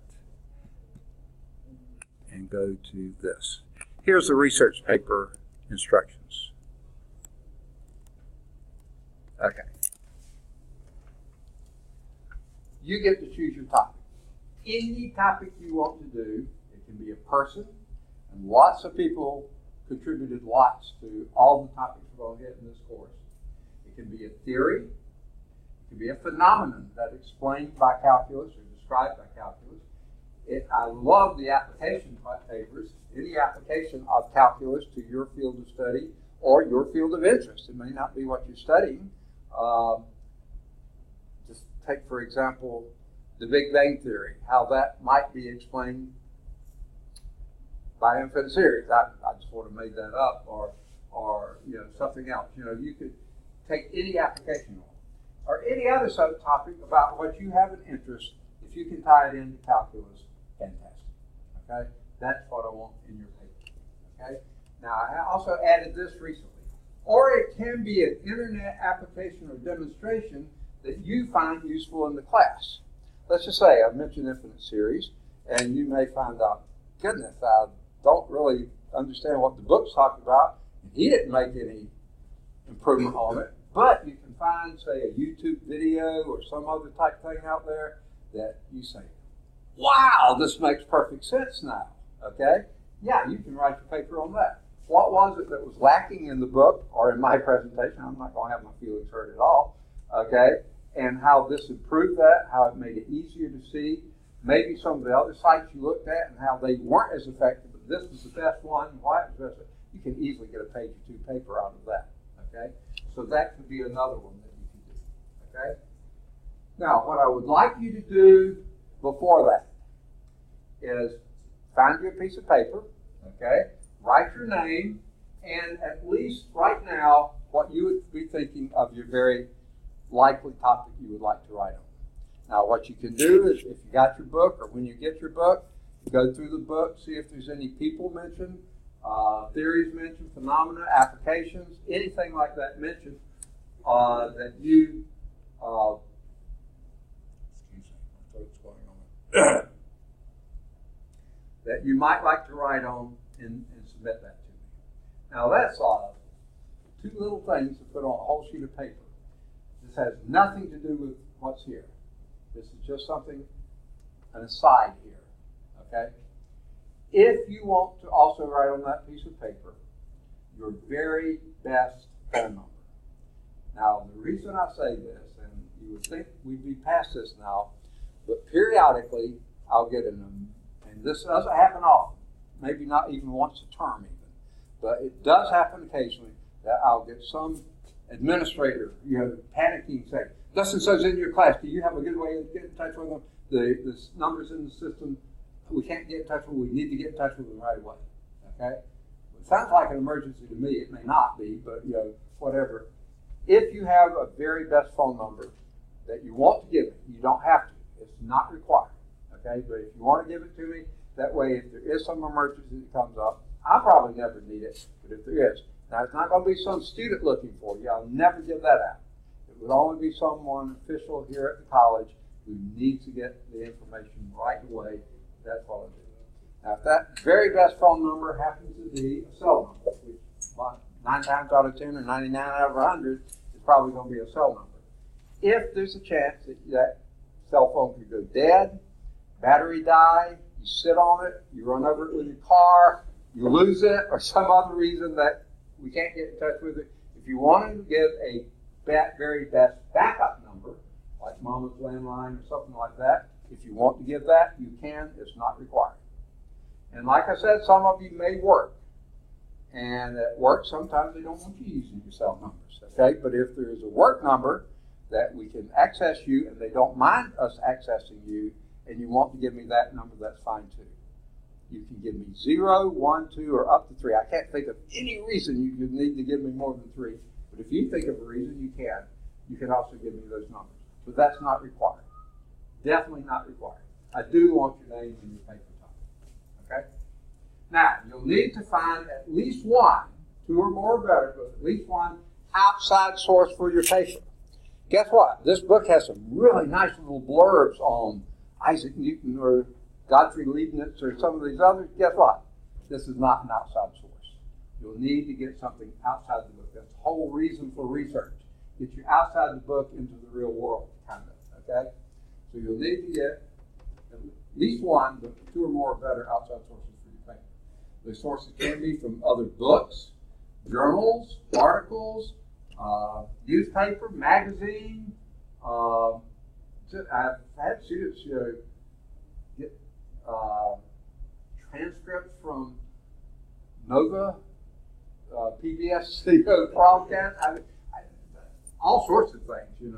and go to this. Here's the research paper instructions. Okay. You get to choose your topic. Any topic you want to do, it can be a person, and lots of people contributed lots to all the topics we're going to get in this course. It can be a theory, it can be a phenomenon that's explained by calculus or described by calculus. I love the application papers, any application of calculus to your field of study or your field of interest. It may not be what you're studying. Just take, for example, the Big Bang Theory, how that might be explained by infinite series. I just sort of made that up, or something else. You could take any application on, or any other subtopic about what you have an interest. If you can tie it into calculus, fantastic. Okay, that's what I want in your paper. Okay. Now I also added this recently, or it can be an internet application or demonstration that you find useful in the class. Let's just say I've mentioned infinite series, and you may find out, goodness, I don't really understand what the book's talking about. He didn't make any improvement on it, but you can find, say, a YouTube video or some other type thing out there that you say, wow, this makes perfect sense now. Okay? Yeah, you can write your paper on that. What was it that was lacking in the book or in my presentation? I'm not going to have my feelings hurt at all. Okay? And how this improved that, how it made it easier to see. Maybe some of the other sites you looked at and how they weren't as effective, but this was the best one, why it was best. You can easily get a page or two paper out of that. Okay? So that could be another one that you can do. Okay? Now, what I would like you to do before that is find you a piece of paper, okay? Write your name, and at least right now, what you would be thinking of your very likely topic you would like to write on. Now, what you can do is, if you got your book, or when you get your book, you go through the book, see if there's any people mentioned, theories mentioned, phenomena, applications, anything like that mentioned that you, excuse me, my throat's going on. That you might like to write on and submit that to me. Now, that's two little things to put on a whole sheet of paper. This has nothing to do with what's here. This is just something, an aside here, okay? If you want to also write on that piece of paper your very best phone number. Now, the reason I say this, and you would think we'd be past this now, but periodically I'll get and this doesn't happen often, maybe not even once a term even, but it does happen occasionally that I'll get some administrator, panicking, saying, thus and so's in your class, do you have a good way of getting in touch with them? The numbers in the system, we can't get in touch with them, we need to get in touch with them right away, okay? It sounds like an emergency to me, it may not be, but whatever. If you have a very best phone number that you want to give it, you don't have to, it's not required, okay? But if you want to give it to me, that way if there is some emergency that comes up, I'll probably never need it, but if there is, now it's not going to be some student looking for you, I'll never give that out. It would only be someone official here at the college who needs to get the information right away. That's what I do. Now, if that very best phone number happens to be a cell number, which 9 times out of 10 or 99 out of 100 is probably going to be a cell number. If there's a chance that that cell phone could go dead, battery die, you sit on it, you run over it with your car, you lose it, or some other reason that we can't get in touch with it, if you wanted to give a very best backup number, like Mama's landline or something like that, if you want to give that, you can. It's not required. And like I said, some of you may work. And at work, sometimes they don't want you using your cell numbers, okay? But if there is a work number that we can access you and they don't mind us accessing you and you want to give me that number, that's fine too. You can give me 0, 1, 2, or up to 3. I can't think of any reason you could need to give me more than 3. But if you think of a reason, you can. you can also give me those numbers. But that's not required. Definitely not required. I do want your name and your paper type. Okay? Now, you'll need to find at least one, 2 or more are better, but at least one outside source for your paper. Guess what? This book has some really nice little blurbs on Isaac Newton or Gottfried Leibniz or some of these others. Guess what? This is not an outside source. You'll need to get something outside the book. That's the whole reason for research. Get you outside the book into the real world, kind of, okay? So you'll need to get at least one, but 2 or more are better outside sources for your paper. The sources can be from other books, journals, articles, newspaper, magazine. I've had students get transcripts from Nova, PBS, broadcast. All sorts of things,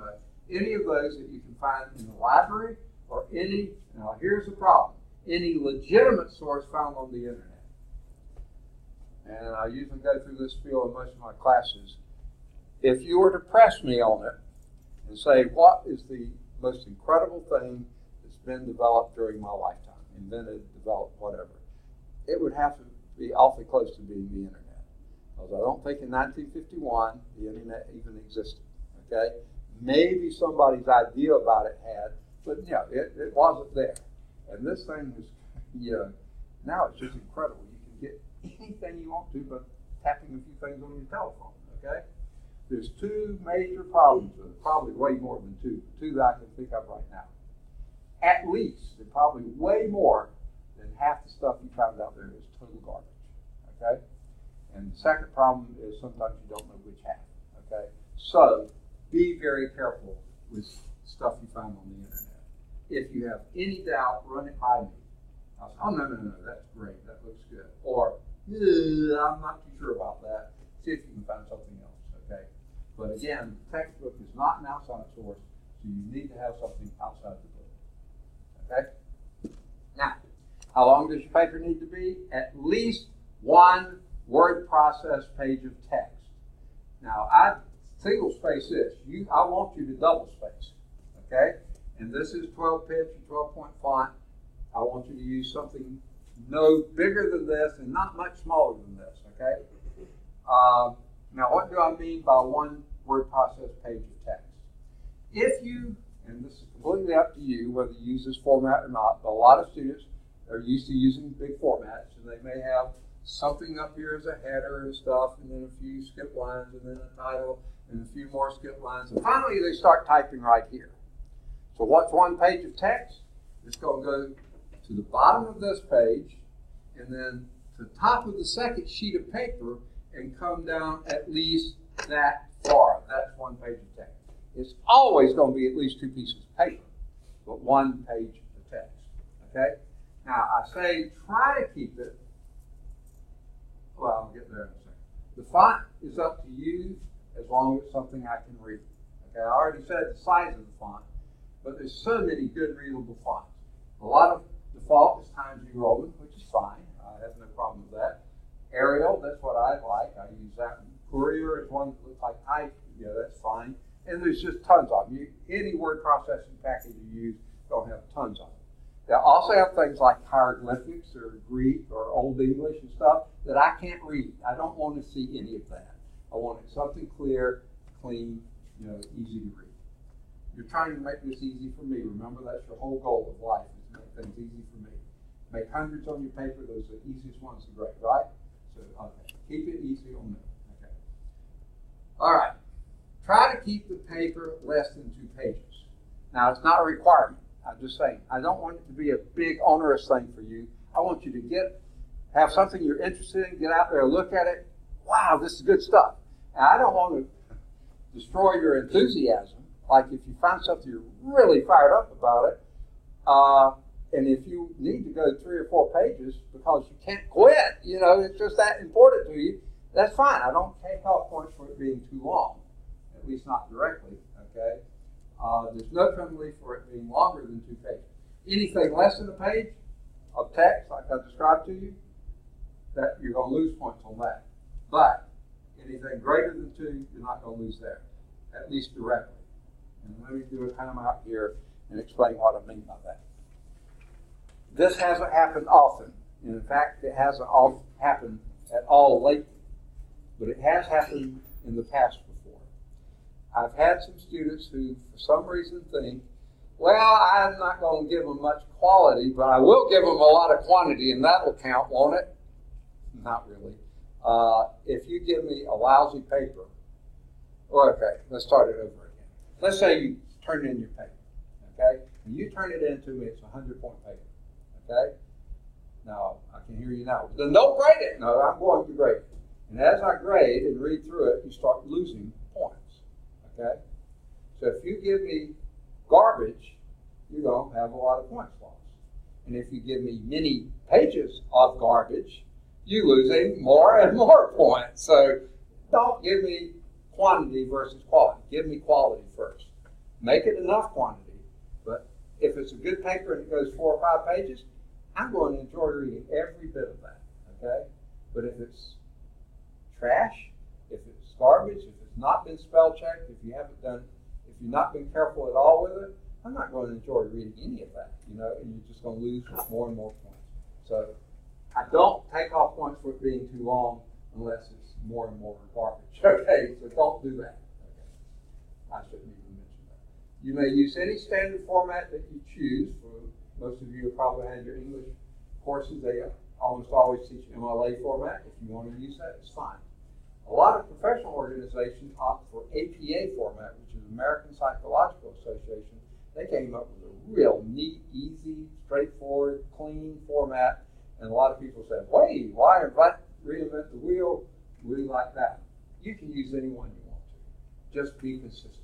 Any of those that you can find in the library or any, now here's the problem, any legitimate source found on the internet. And I usually go through this spiel in most of my classes. If you were to press me on it and say, what is the most incredible thing that's been developed during my lifetime, invented, developed, whatever, it would have to be awfully close to being the internet. Because I don't think in 1951 the internet even existed. Okay? Maybe somebody's idea about it had, but it wasn't there. And this thing is, now it's just incredible. You can get anything you want to, but tapping a few things on your telephone. Okay? There's 2 major problems with it, probably way more than 2 that I can think of right now. At least, they're probably way more than half the stuff you found out there is total garbage. Okay? And the second problem is sometimes you don't know which half. Okay? So, be very careful with stuff you find on the internet. If you have any doubt, run it by me. I'll say, oh, no, that's great, that looks good. Or, I'm not too sure about that. See if you can find something else, okay? But again, the textbook is not an outside source, so you need to have something outside the book, okay? Now, how long does your paper need to be? At least 1 word process page of text. Now, I single space this. I want you to double space, okay? And this is 12 pitch and 12-point font. I want you to use something no bigger than this and not much smaller than this, okay? Now, what do I mean by 1 word process page of text? If you, and this is completely up to you whether you use this format or not, but a lot of students are used to using big formats, and they may have something up here as a header and stuff, and then a few skip lines, and then a title, and a few more skip lines, and finally they start typing right here. So what's 1 page of text? It's going to go to the bottom of this page, and then to the top of the second sheet of paper, and come down at least that far. That's 1 page of text. It's always going to be at least 2 pieces of paper, but 1 page of text. Okay? Now, I say try to keep it, well, I'll get there in a second. The font is up to you as long as it's something I can read. Okay, I already said the size of the font, but there's so many good readable fonts. A lot of default is Times New Roman, which is fine. I have no problem with that. Arial, that's what I like. I use that one. Courier is one that looks like type. Yeah, that's fine. And there's just tons of them. Any word processing package you use, don't have tons of them. They also have things like hieroglyphics or Greek or Old English and stuff that I can't read. I don't want to see any of that. I want it something clear, clean, easy to read. You're trying to make this easy for me. Remember, that's your whole goal of life, is to make things easy for me. Make hundreds on your paper. Those are the easiest ones to grade, right? So, okay, keep it easy on me. Okay. All right. Try to keep the paper less than 2 pages. Now, it's not a requirement. I'm just saying, I don't want it to be a big onerous thing for you. I want you to have something you're interested in, get out there, look at it. Wow, this is good stuff. And I don't want to destroy your enthusiasm. Like if you find something you're really fired up about it, and if you need to go 3 or 4 pages because you can't quit, it's just that important to you, that's fine. I don't take off points for it being too long, at least not directly, okay? There's no penalty for it being longer than 2 pages. Anything less than a page of text, like I described to you, that you're going to lose points on that. But anything greater than 2, you're not going to lose there, at least directly. And let me do a time out here and explain what I mean by that. This hasn't happened often. And in fact, it hasn't happened at all lately. But it has happened in the past before. I've had some students who, for some reason, think, well, I'm not going to give them much quality, but I will give them a lot of quantity, and that'll count, won't it? Not really. If you give me a lousy paper, okay, let's start it over again. Let's say you turn in your paper, okay? When you turn it in to me, it's a 100-point paper, okay? Now, I can hear you now. Then don't grade it. No, I'm going to grade it. And as I grade and read through it, you start losing points, okay? So if you give me garbage, you're going to have a lot of points lost. And if you give me many pages of garbage, you're losing more and more points. So don't give me quantity versus quality. Give me quality first. Make it enough quantity. But if it's a good paper and it goes 4 or 5 pages, I'm going to enjoy reading every bit of that, okay? But if it's trash, if it's garbage, if it's not been spell checked, if you've not been careful at all with it, I'm not going to enjoy reading any of that, and you're just going to lose more and more points. So I don't take off points for it being too long unless it's more and more garbage, okay? So don't do that, okay? I shouldn't even mention that. You may use any standard format that you choose. For most of you have probably had your English courses. They almost always teach MLA format. If you want to use that, it's fine. A lot of professional organizations opt for APA format, which is American Psychological Association. They came up with a real neat, easy, straightforward, clean format. And a lot of people said, wait, why reinvent the wheel? We like that. You can use any one you want to. Just be consistent.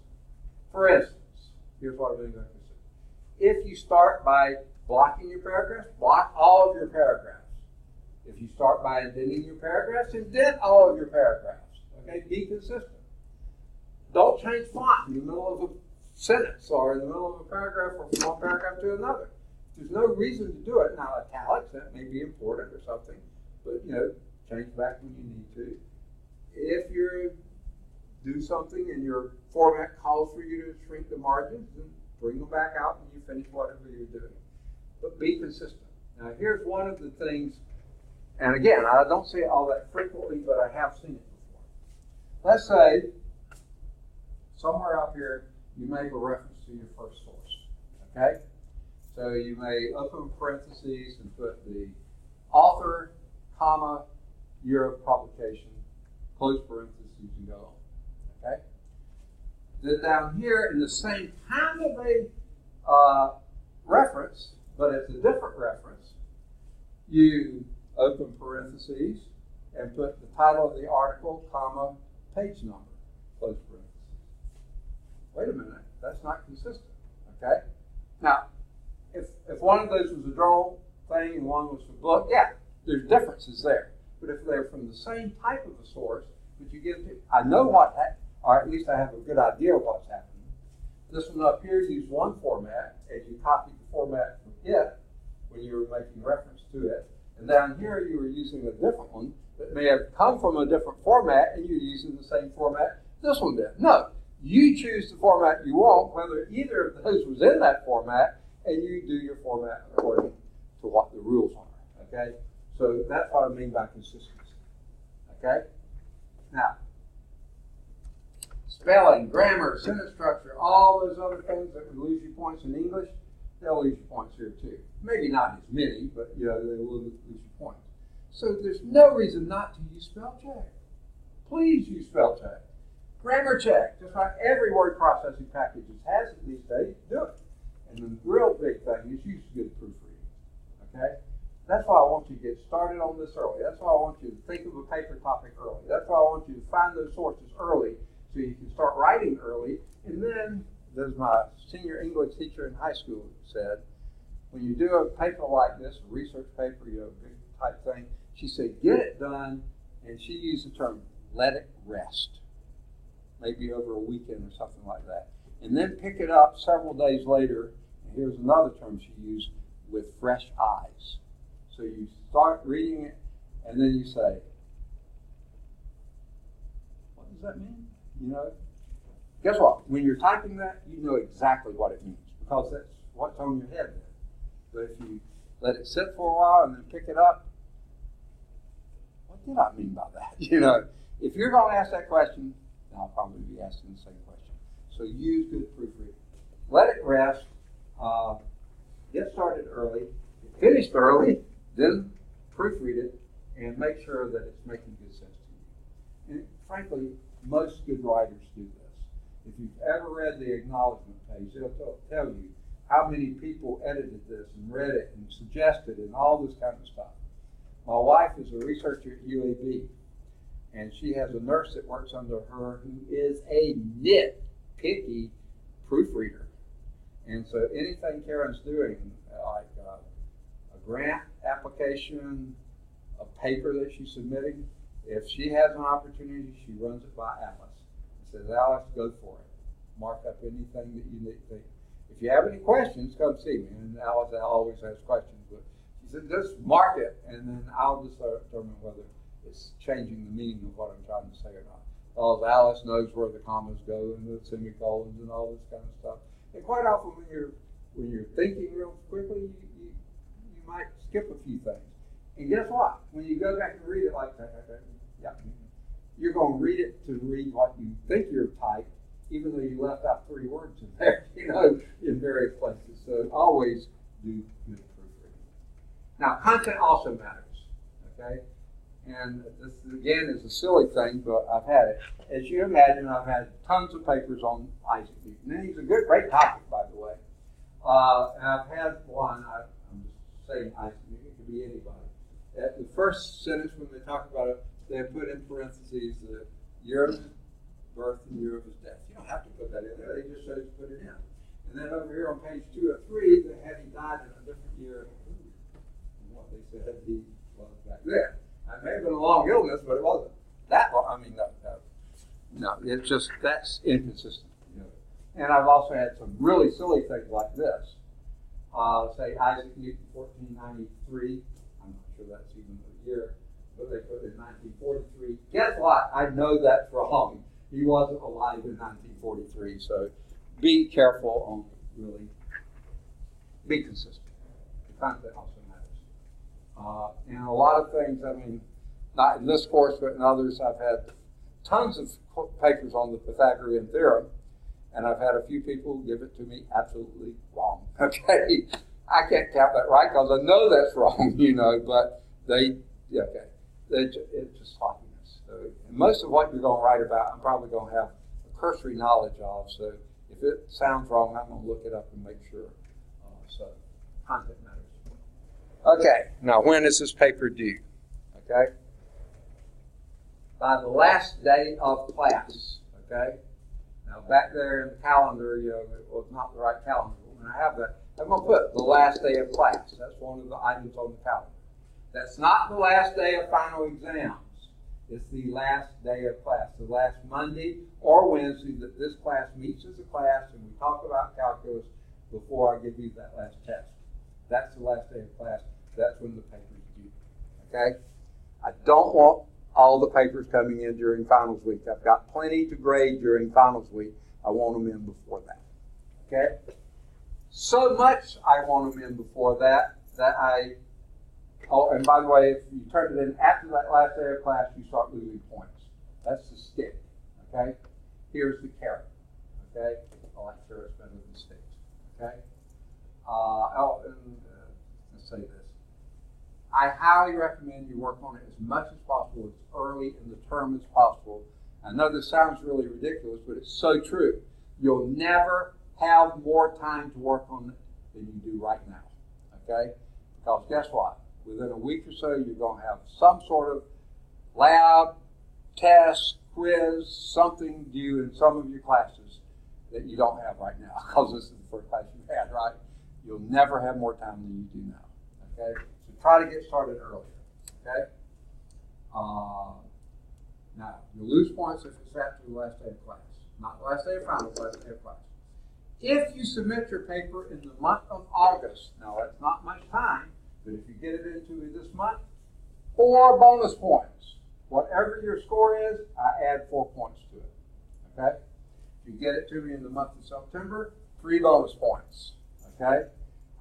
For instance, here's what I mean by consistent. If you start by blocking your paragraphs, block all of your paragraphs. If you start by indenting your paragraphs, indent all of your paragraphs. Okay, be consistent. Don't change font in the middle of a sentence or in the middle of a paragraph or from one paragraph to another. There's no reason to do it. Now, italics, that may be important or something, but change back when you need to. If you do something and your format calls for you to shrink the margins, then bring them back out when you finish whatever you're doing. But be consistent. Now, here's one of the things. And again, I don't see it all that frequently, but I have seen it before. Let's say somewhere up here you make a reference to your first source, okay? So you may open parentheses and put the author, comma, year of publication, close parentheses, and go on, okay? Then down here in the same kind of a reference, but it's a different reference, you open parentheses and put the title of the article, comma, page number, close parentheses. Wait a minute, that's not consistent, okay? Now, if one of those was a journal thing and one was a book, yeah, there's differences there. But if they're from the same type of a source, but you get, I know what happened, or at least I have a good idea of what's happening. This one up here used one format, and you copied the format from it when you were making reference to it. And down here, you were using a different one that may have come from a different format, and you're using the same format this one did. No, you choose the format you want, whether either of those was in that format, and you do your format according to what the rules are, okay? So that's what I mean by consistency, okay? Now, spelling, grammar, sentence structure, all those other things that would lose you points in English, they'll lose you points here too. Maybe not as many, but they will lose you points. So there's no reason not to use spell check. Please use spell check. Grammar check, just like every word processing package has it these days, do it. And the real big thing is use good proofreading, okay? That's why I want you to get started on this early. That's why I want you to think of a paper topic early. That's why I want you to find those sources early so you can start writing early. And then, as my senior English teacher in high school said, when you do a paper like this, a research paper, a big type thing, she said, get it done, and she used the term, let it rest. Maybe over a weekend or something like that. And then pick it up several days later, and here's another term she used, with fresh eyes. So you start reading it, and then you say, what does that mean? guess what? When you're typing that, you know exactly what it means because that's what's on your head then. But if you let it sit for a while and then pick it up, what did I mean by that? You know, if you're going to ask that question, I'll probably be asking the same question. So use good proofreading. Let it rest. Get started early. Get finished early. Then proofread it and make sure that it's making good sense to you. And frankly, most good writers do this. If you've ever read the acknowledgement page, it'll tell you how many people edited this and read it and suggested and all this kind of stuff. My wife is a researcher at UAB, and she has a nurse that works under her who is a nitpicky proofreader. And so anything Karen's doing, like a grant application, a paper that she's submitting, if she has an opportunity, she runs it by Alice and says, Alice, go for it. Mark up anything that you need to. If you have any questions, come see me. And Alice always has questions, but she said, just mark it, and then I'll just determine whether it's changing the meaning of what I'm trying to say or not. Because Alice knows where the commas go and the semicolons and all this kind of stuff. And quite often when you're thinking real quickly, you might skip a few things. And guess what? When you go back and read it like that, yeah, you're going to read it to read what you think you've typed, even though you left out 3 words in there, in various places. So always do good proofreading. Now, content also matters, okay? And this, again, is a silly thing, but I've had it. As you imagine, I've had tons of papers on Isaac Newton. And he's a great topic, by the way. And I've had one, I'm just saying Isaac Newton, it could be anybody. At the first sentence, when they talk about it, they put in parentheses the year of his birth and year of his death. You don't have to put that in there. They just say to put it in. And then over here on page 2 or 3, they had he died in a different year than what they said he was back then. It may have been a long illness, but it wasn't that long. I mean, no, it's just, that's inconsistent. And I've also had some really silly things like this. Say Isaac Newton, 1493. I'm not sure that's even the year, but they put in 1943. Guess what? I know that's wrong. He wasn't alive in 1943, so be careful on really, be consistent. The content also matters. And a lot of things, I mean, not in this course, but in others, I've had tons of papers on the Pythagorean theorem, and I've had a few people give it to me absolutely wrong. Okay? I can't count that right because I know that's wrong, but it's just sloppiness. So, and most of what you're going to write about, I'm probably going to have a cursory knowledge of, so if it sounds wrong, I'm going to look it up and make sure. So, content matters. Okay, now when is this paper due? Okay? By the last day of class. Okay? Now back there in the calendar, it was not the right calendar. When I have that, I'm going to put the last day of class. That's one of the items on the calendar. That's not the last day of final exams. It's the last day of class, the last Monday or Wednesday that this class meets as a class and we talk about calculus before I give you that last test. That's the last day of class. That's when the paper is due. Okay? I don't want all the papers coming in during finals week. I've got plenty to grade during finals week. I want them in before that. Okay? So much I want them in before that and by the way, if you turn it in after that last day of class, you start losing points. That's the stick. Okay? Here's the carrot. Okay? I like carrots better than sticks. Okay? Let's say this. I highly recommend you work on it as much as possible, as early in the term as possible. I know this sounds really ridiculous, but it's so true. You'll never have more time to work on it than you do right now. Okay? Because guess what? Within a week or so, you're going to have some sort of lab, test, quiz, something due in some of your classes that you don't have right now, because this is the first class you've had, right? You'll never have more time than you do now. Okay? So try to get started earlier. Okay? Now, you'll lose points if it's after the last day of class. Not the last day of final, last day of class. If you submit your paper in the month of August, now that's not much time, but if you get it into this month, 4 bonus points. Whatever your score is, I add 4 points to it. Okay? If If you get it to me in the month of September, 3 bonus points. Okay?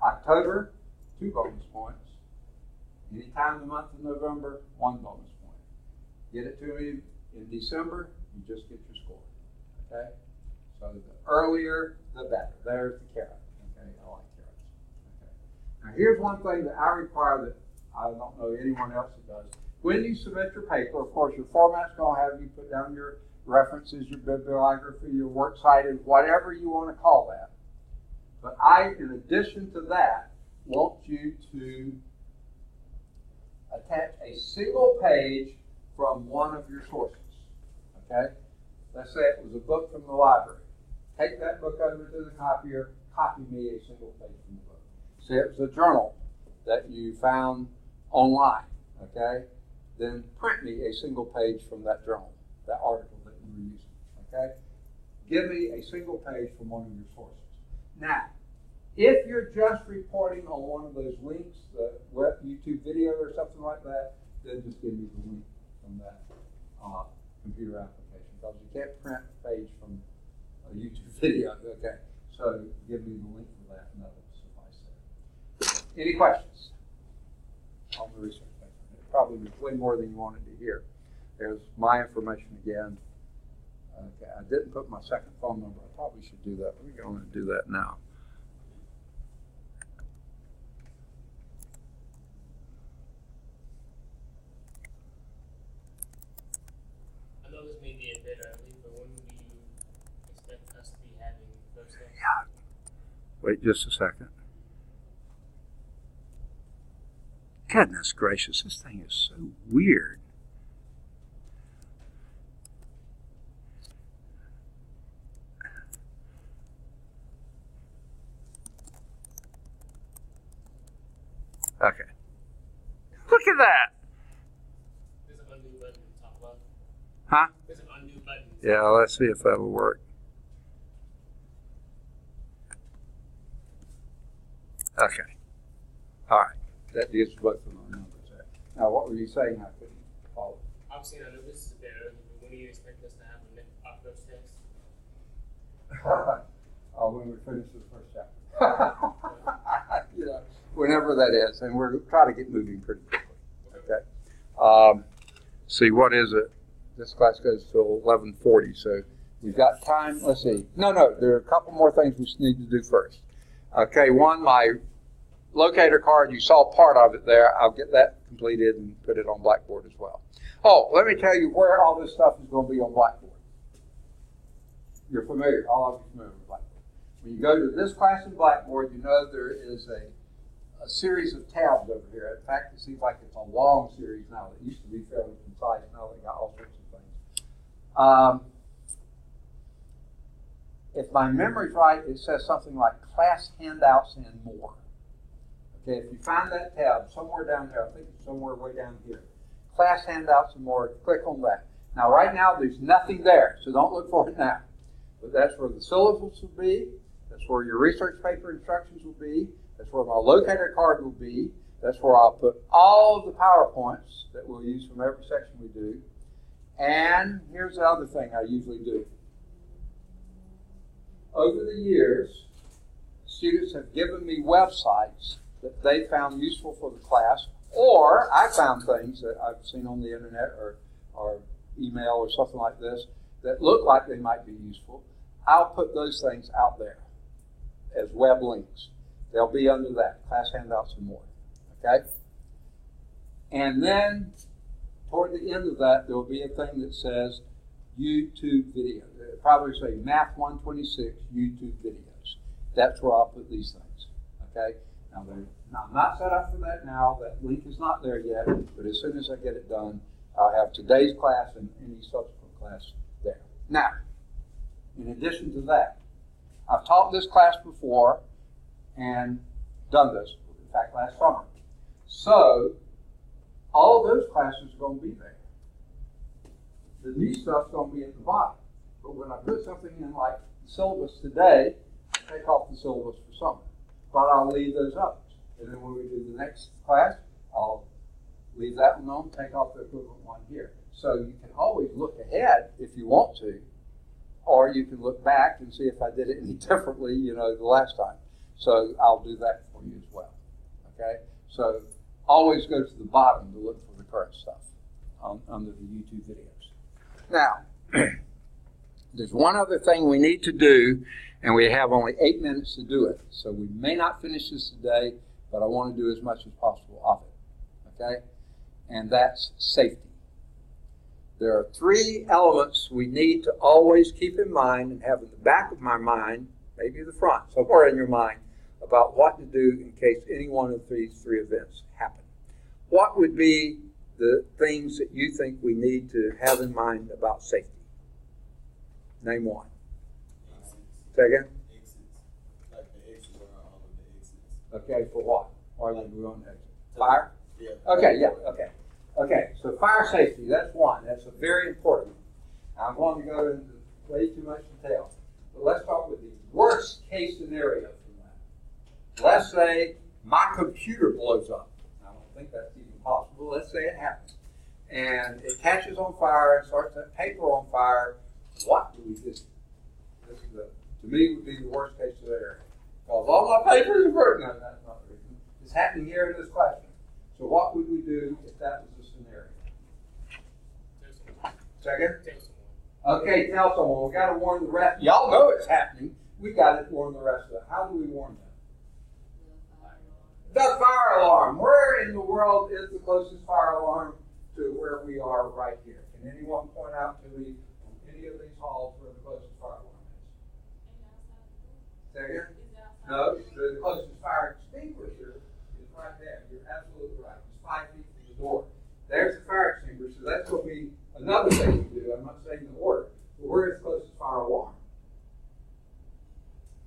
October, 2 bonus points. Anytime in the month of November, 1 bonus point. Get it to me in December, you just get your score. Okay? So the earlier, the better. There's the carrot. Okay? I like carrots. Okay. Now here's one thing that I require that I don't know anyone else that does. When you submit your paper, of course, your format's going to have you put down your references, your bibliography, your works cited, whatever you want to call that. But I, in addition to that, want you to attach a single page from one of your sources. Okay? Let's say it was a book from the library. Take that book over to the copier, copy me a single page from the book. Say it was a journal that you found online. Okay? Then print me a single page from that journal, that article that you were using. Okay? Give me a single page from one of your sources. Now, if you're just reporting on one of those links, the web YouTube video or something like that, then just give me the link from that computer application, because you can't print a page from a YouTube video. Okay, so give me the link for that, and that will suffice there. Any questions on the research paper? It probably was way more than you wanted to hear. There's my information again. Okay, I didn't put my second phone number. I probably should do that. We're going to do that now. I know this may be a bit early, but when do you expect us to be having first steps? Yeah. Wait just a second. Goodness gracious, this thing is so weird. Okay. Look at that. There's an undo button to talk about. Huh? There's an undo button. Yeah, let's see if that'll work. Okay. All right. That gives both of my numbers there. Now, what were you saying? I couldn't follow. I'm saying I know this is a bit early, but when do you expect us to have our first test? Oh, when we finish the first chapter. You know, whenever that is, and we're trying to get moving pretty quickly. Okay. See, what is it? This class goes till 11:40, so we've got time. Let's see. No, there are a couple more things we need to do first. Okay, one, my locator card, you saw part of it there. I'll get that completed and put it on Blackboard as well. Oh, let me tell you where all this stuff is going to be on Blackboard. You're familiar, all of you are familiar with Blackboard. When you go to this class in Blackboard, you know there is a series of tabs over here. In fact, it seems like it's a long series now. It used to be fairly concise. Now they got all sorts of things. If my memory's right, it says something like class handouts and more. Okay, if you find that tab somewhere down there, I think it's somewhere way down here. Class handouts and more, click on that. Now, right now, there's nothing there, so don't look for it now. But that's where the syllabus will be. That's where your research paper instructions will be. That's where my locator card will be. That's where I'll put all of the PowerPoints that we'll use from every section we do. And here's the other thing I usually do. Over the years, students have given me websites that they found useful for the class, or I found things that I've seen on the internet or email or something like this that look like they might be useful. I'll put those things out there as web links. They'll be under that, class handouts and more. Okay? And then, toward the end of that, there will be a thing that says YouTube video. It'll probably say Math 126 YouTube videos. That's where I'll put these things. Okay? Now, I'm not set up for that now. That link is not there yet. But as soon as I get it done, I'll have today's class and any subsequent class there. Now, in addition to that, I've taught this class before and done this, in fact, last summer. So, all of those classes are going to be there. The new stuff's going to be at the bottom. But when I put something in like the syllabus today, I take off the syllabus for summer. But I'll leave those up. And then when we do the next class, I'll leave that one on, take off the equivalent one here. So you can always look ahead, if you want to, or you can look back and see if I did it any differently, you know, the last time. So I'll do that for you as well. Okay? So always go to the bottom to look for the current stuff under the YouTube videos. Now, there's one other thing we need to do, and we have only 8 minutes to do it. So we may not finish this today, but I want to do as much as possible of it. Okay? And that's safety. There are 3 elements we need to always keep in mind and have in the back of my mind, maybe the front, somewhere in your mind, about what to do in case any one of these 3 events happen. What would be the things that you think we need to have in mind about safety? Name one. Exits. Say again? Exits. Like the exits are all of the exits. Okay, for what? Why would we want to exit? Fire? Yeah. Okay, yeah, okay. Okay, so fire safety, that's one. That's a very important one. I'm going to go into way too much detail. But let's start with the worst case scenario from that. Let's say my computer blows up. I don't think that's even possible. Let's say it happens. And it catches on fire and starts that paper on fire. What do we do? This is to me, would be the worst case scenario. Because all my papers are burning. No, that's not the reason. It's happening here in this classroom. So what would we do if that was the scenario? Second? Okay, tell someone. We got to warn the rest. Y'all know it's happening. We got to warn the rest of them. How do we warn them? The fire alarm. Where in the world is the closest fire alarm to where we are right here? Can anyone point out to me on any of these halls where the closest fire alarm is? Second? No, the closest fire extinguisher is right there. You're absolutely right. It's 5 feet from the door. There's the fire extinguisher. That's what we, another thing we do. I'm not saying the order, but where is the closest fire alarm?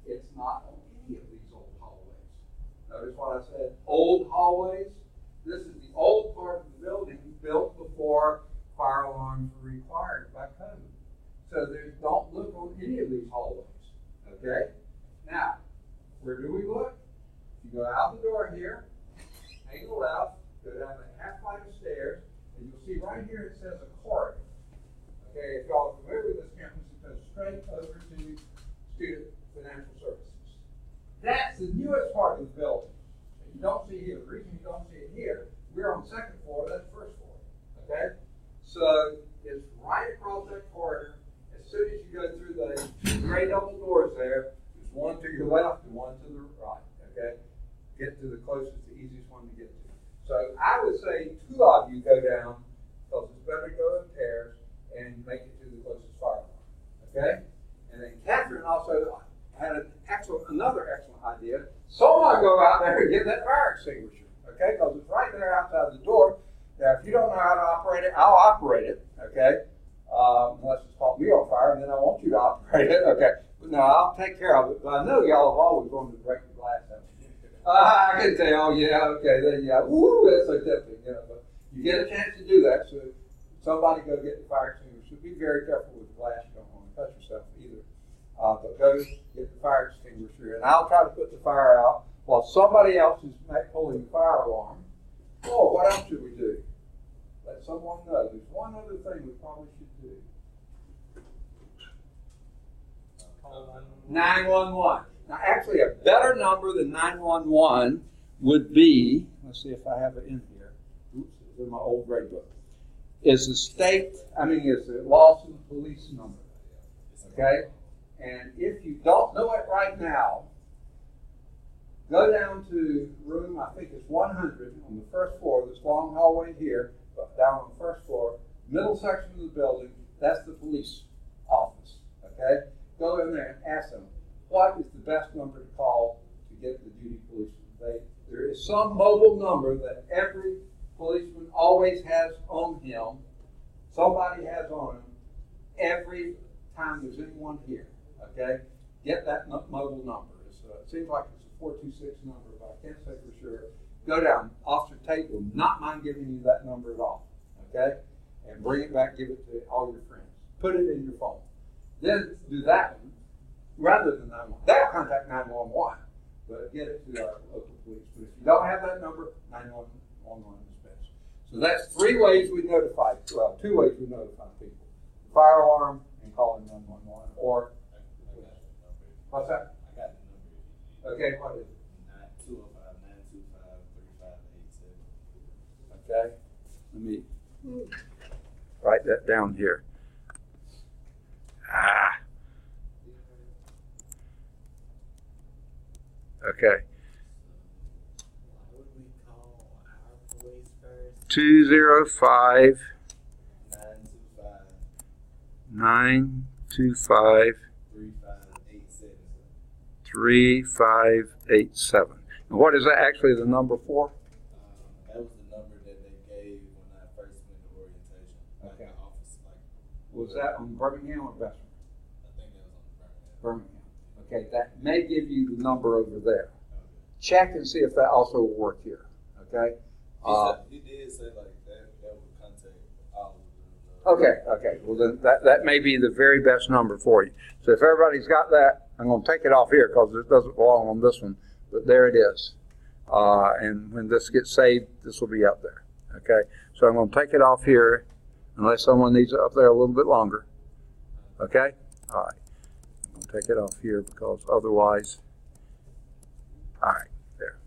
It's not on any of these old hallways. Notice what I said, old hallways. This is the old part of the building built before fire alarms were required by code. So don't look on any of these hallways. Okay? Now, where do we look? You go out the door here, hang a left, go down the half flight of stairs, and you'll see right here it says a corridor. Okay, if y'all are familiar with this campus, it goes straight over to student financial services. That's the newest part of the building. And you don't see here, the reason you don't see it here, we're on the 2nd floor, that's the 1st floor. Okay? So it's right across that corridor. As soon as you go through the gray double doors there, there's one to your left and one to the right. Okay? Get to the closest, the easiest one to get to. So I would say 2 of you go down, because it's better to go in pairs and make it to the closest fire alarm. Okay? And then Catherine also had another excellent idea. Someone go out there and get that fire extinguisher. Okay? Because it's right there outside the door. Now, if you don't know how to operate it, I'll operate it. Okay? Unless it's caught me on fire, and then I want you to operate it. Okay? But no, I'll take care of it. But I know y'all have always wanted to break the glass out. I can tell, yeah, okay, then yeah, woo, that's so tempting, you know, but you get a chance to do that, so somebody go get the fire extinguisher. Be very careful with the glass, you don't want to touch yourself either. But go get the fire extinguisher, and I'll try to put the fire out while somebody else is pulling the fire alarm. Oh, what else should we do? Let someone know. There's one other thing we probably should do. 911. Now, actually, a better number than 911 would be, let's see if I have it in here. Oops, it's in my old grade book. Is the loss of the police number. Okay? And if you don't know it right now, go down to room, I think it's 100 on the 1st floor, this long hallway here, but down on the 1st floor, middle section of the building, that's the police office. Okay? Go in there and ask them, what is the best number to call to get the duty policeman? There is some mobile number that every policeman always has on him. Somebody has on him every time there's anyone here. Okay? Get that mobile number. It seems like it's a 426 number, but I can't say for sure. Go down. Officer Tate will not mind giving you that number at all. Okay? And bring it back, give it to all your friends. Put it in your phone. Then do that one. Rather than 911. They'll contact 911, but get it to our local police. But if you don't have that number, 911 is best. So that's 3 ways we notify, 2 ways we notify people. Fire alarm and and calling 911, or, I got the number. what's that? I got the number. Okay, what is it? 205-925-3587. Okay, let me write that down here. Okay. Why would we call our police first? 205 925 925 3587. 3587. And what is that actually the number for? That was the number that they gave when I first went to orientation. Like Okay. the office, like. Was that on Birmingham or Bessemer? I think that was on the Birmingham. Okay, that may give you the number over there. Okay. Check and see if that also will work here. Okay. He did say like that would contact all of them. Okay. Well, then that may be the very best number for you. So if everybody's got that, I'm going to take it off here because it doesn't belong on this one. But there it is. And when this gets saved, this will be up there. Okay. So I'm going to take it off here unless someone needs it up there a little bit longer. Okay. All right. I'm going to take it off here because otherwise. All right. There.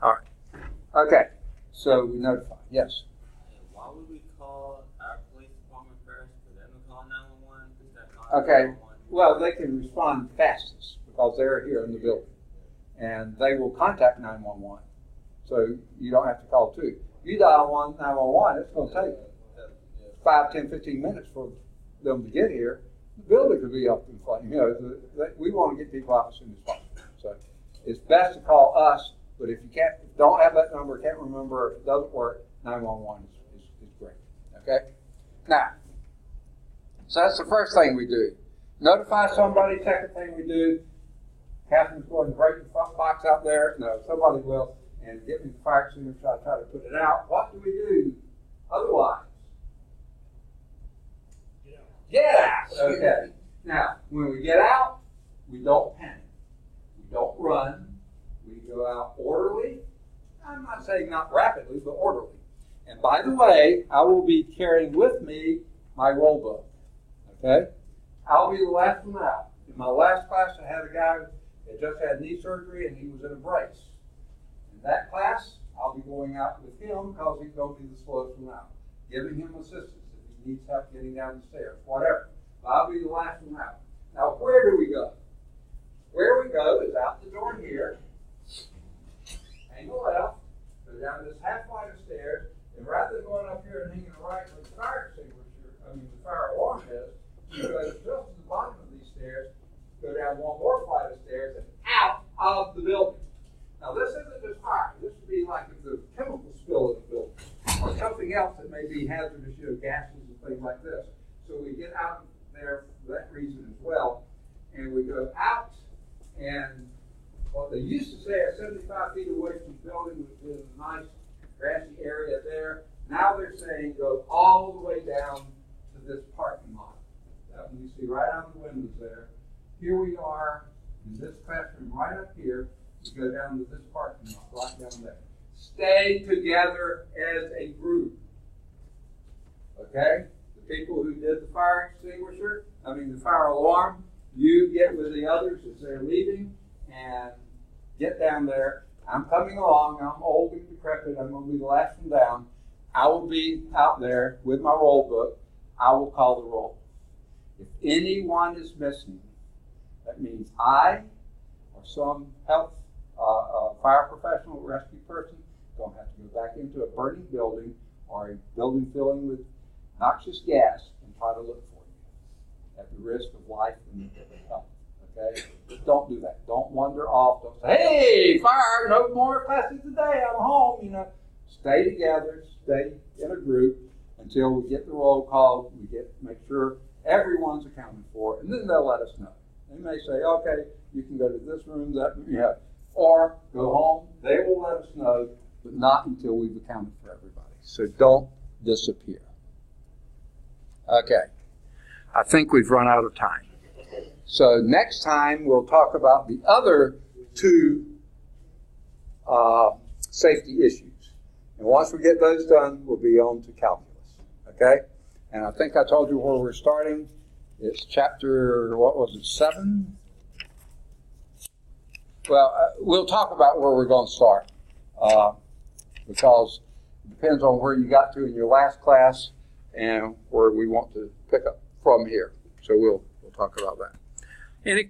All right. Okay. So we notify. Yes. Why would we call our police department first? Because they're going to call 911? Okay. Well, they can respond fastest because they're here in the building. And they will contact 911. So you don't have to call two. You dial 911, it's going to take 5, 10, 15 minutes for them to get here. The building could be up in flames. You know, we want to get people out as soon as possible. So it's best to call us, but if you don't have that number, can't remember, if it doesn't work, 911 is great. Okay? Now, so that's the first thing we do. Notify somebody. Second thing we do, Catherine's going to break the box out there. No, somebody will. And get me the fire extinguisher. I try to put it out. What do we do otherwise? Get out. Okay. Now, when we get out, we don't panic. We don't run. We go out orderly. I'm not saying not rapidly, but orderly. And by the way, I will be carrying with me my roll book. Okay? I'll be the last one out. In my last class, I had a guy that just had knee surgery and he was in a brace. In that class, I'll be going out with him because he's going to be the slowest one out, giving him assistance if he needs help getting down the stairs, whatever. But I'll be the last one out. Now, where do we go? Where we go is out the door here, hang a left, go down this half flight of stairs, and rather than going up here and hanging a right where the fire extinguisher, the fire alarm is, you go just to the bottom of these stairs, go down one more flight of stairs, and out of the building. Now, this isn't just fire. This would be like if there's a chemical spill in the building or something else that may be hazardous, gases and things like this. So we get out there for that reason as well. And we go out, and what they used to say at 75 feet away from the building, which is a nice grassy area there, now they're saying go all the way down to this parking lot. That one you see right out the windows there. Here we are in this classroom right up here. We go down to this parking lot, right down there. Stay together as a group. Okay? The people who did the fire extinguisher, the fire alarm, you get with the others as they're leaving and get down there. I'm coming along. I'm old and decrepit. I'm going to be the last one down. I will be out there with my roll book. I will call the roll. If anyone is missing, that means I or some health fire professional, rescue person, don't have to go back into a burning building or a building filling with noxious gas and try to look for you at the risk of life and health. Okay? Don't do that. Don't wander off. Don't say, hey, fire, no more classes today. I'm home. Stay together. Stay in a group until we get the roll call. Make sure everyone's accounted for, and then they'll let us know. They may say, okay, you can go to this room, that room, or go home. They will let us know, but not until we've accounted for everybody. So don't disappear. Okay. I think we've run out of time. So next time we'll talk about the other two safety issues. And once we get those done, we'll be on to calculus. Okay? And I think I told you where we're starting. It's chapter, what was it, 7? Well, we'll talk about where we're going to start because it depends on where you got to in your last class and where we want to pick up from here. So we'll talk about that.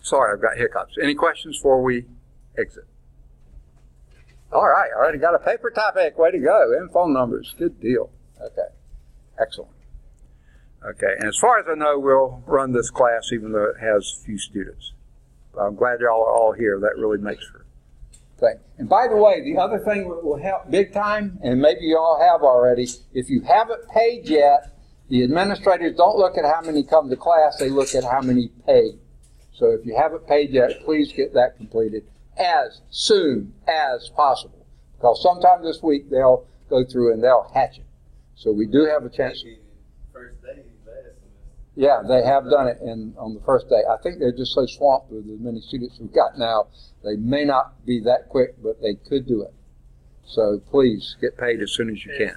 Sorry, I've got hiccups. Any questions before we exit? All right, already got a paper topic. Way to go. And phone numbers. Good deal. Okay, excellent. Okay, and as far as I know, we'll run this class even though it has few students. I'm glad y'all are all here. That really makes for thing. And by the way, the other thing that will help big time, and maybe you all have already, if you haven't paid yet, the administrators don't look at how many come to class, they look at how many paid. So if you haven't paid yet, please get that completed as soon as possible. Because sometime this week they'll go through and they'll hatch it. So we do have a chance. First day, last semester. Yeah, they have done it on the first day. I think they're just so swamped with as many students we've got now, they may not be that quick, but they could do it. So please get paid as soon as you can.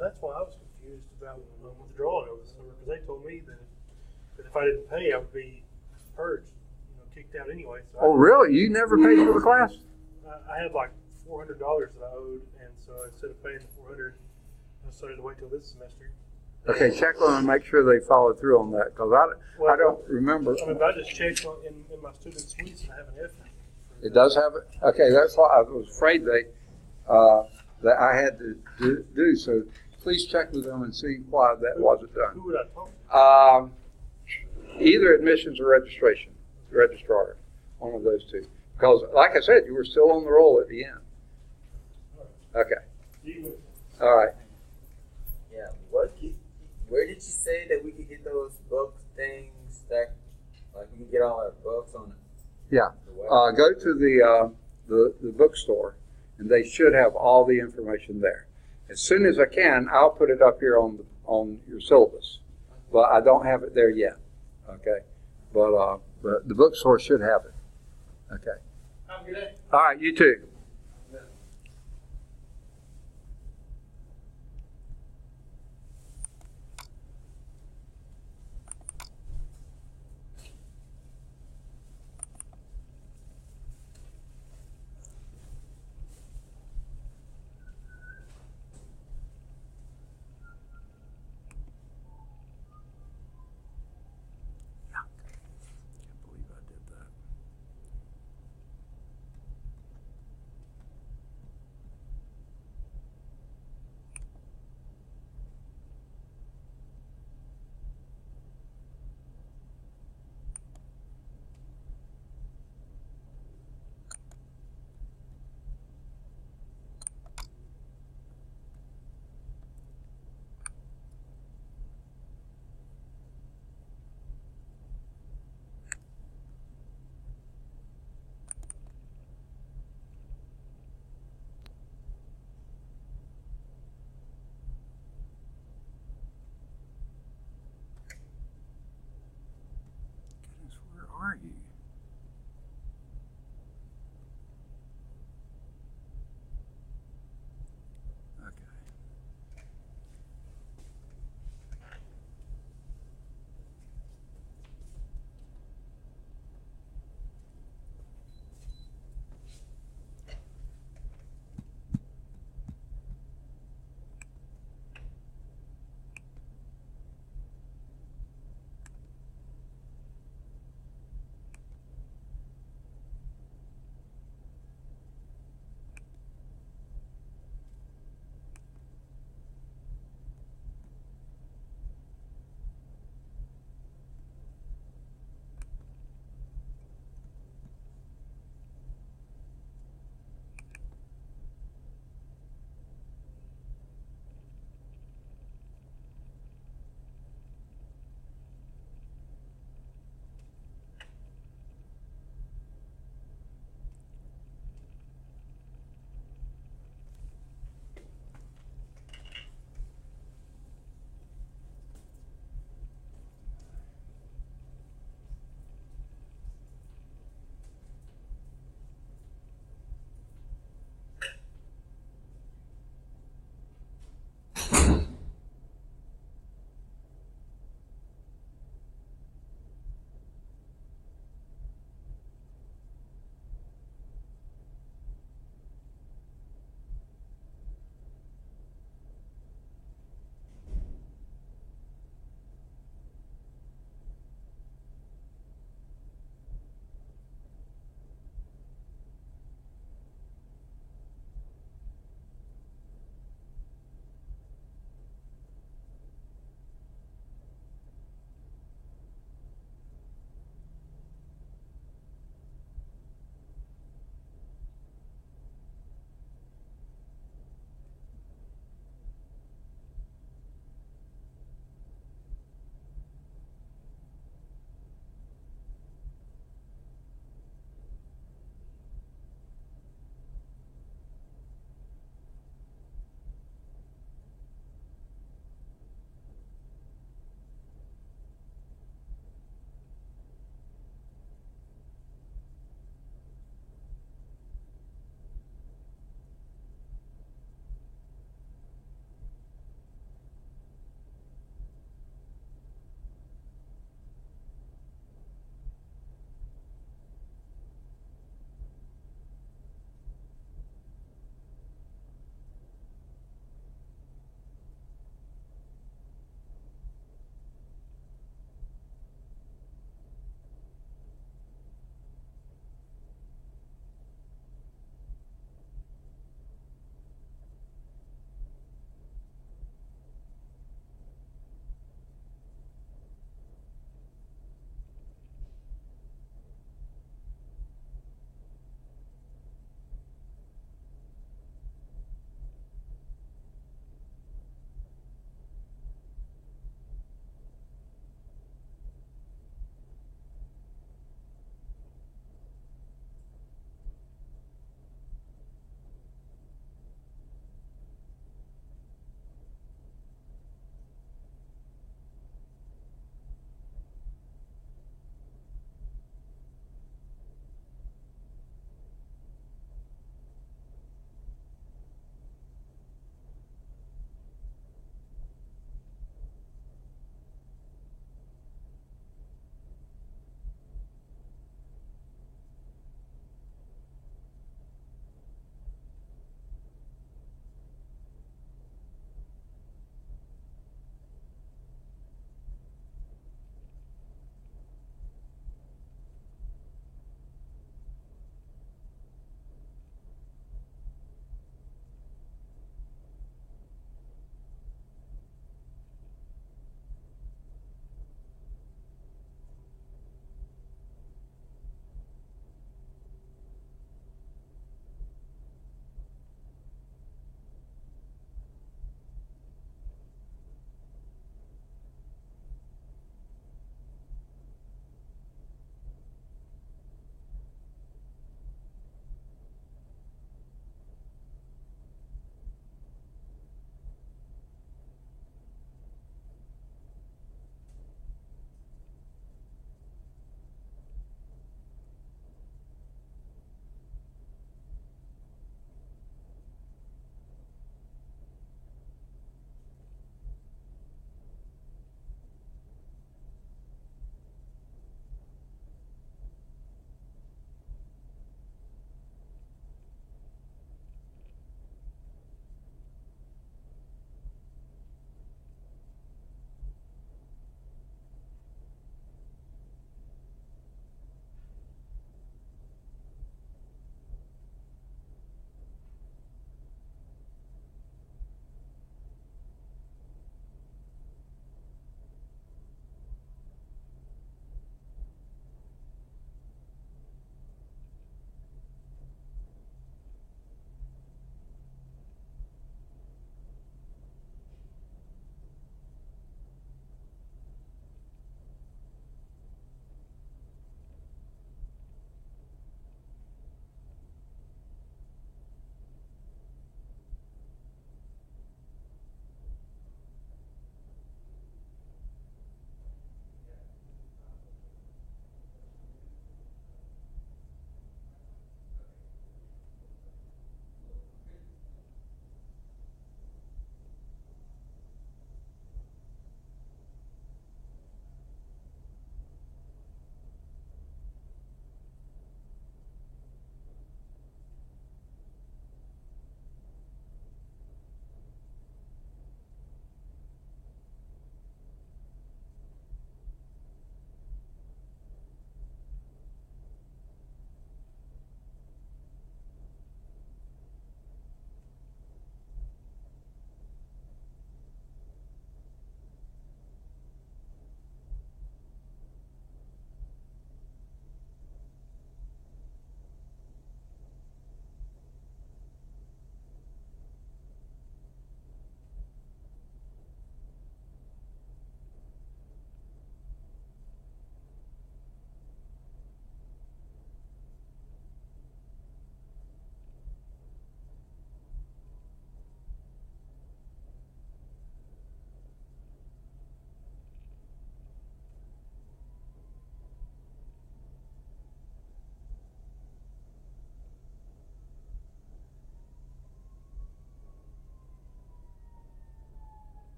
That's why I was confused about withdrawing over the summer, because they told me that if I didn't pay, I would be purged, kicked out anyway. So Oh, really? You never paid for the class? I had like $400 that I owed, and so instead of paying the $400, I decided to wait till this semester. Okay, check on them and make sure they follow through on that, because I don't remember. I mean, but I just checked in my student suites and I have an F. It does have it? Okay, that's what I was afraid that I had to do. So please check with them and see why that wasn't Who done. would I talk to? Either admissions or registration, registrar, one of those two. Because, like I said, you were still on the roll at the end. Okay. All right. Yeah. Where did you say that we could get those books things that, like we can get all our books on it? Yeah. The web? Go to the bookstore, and they should have all the information there. As soon as I can, I'll put it up here on your syllabus, but I don't have it there yet. Okay, but the bookstore should have it. Okay. Have a good day. All right, you too.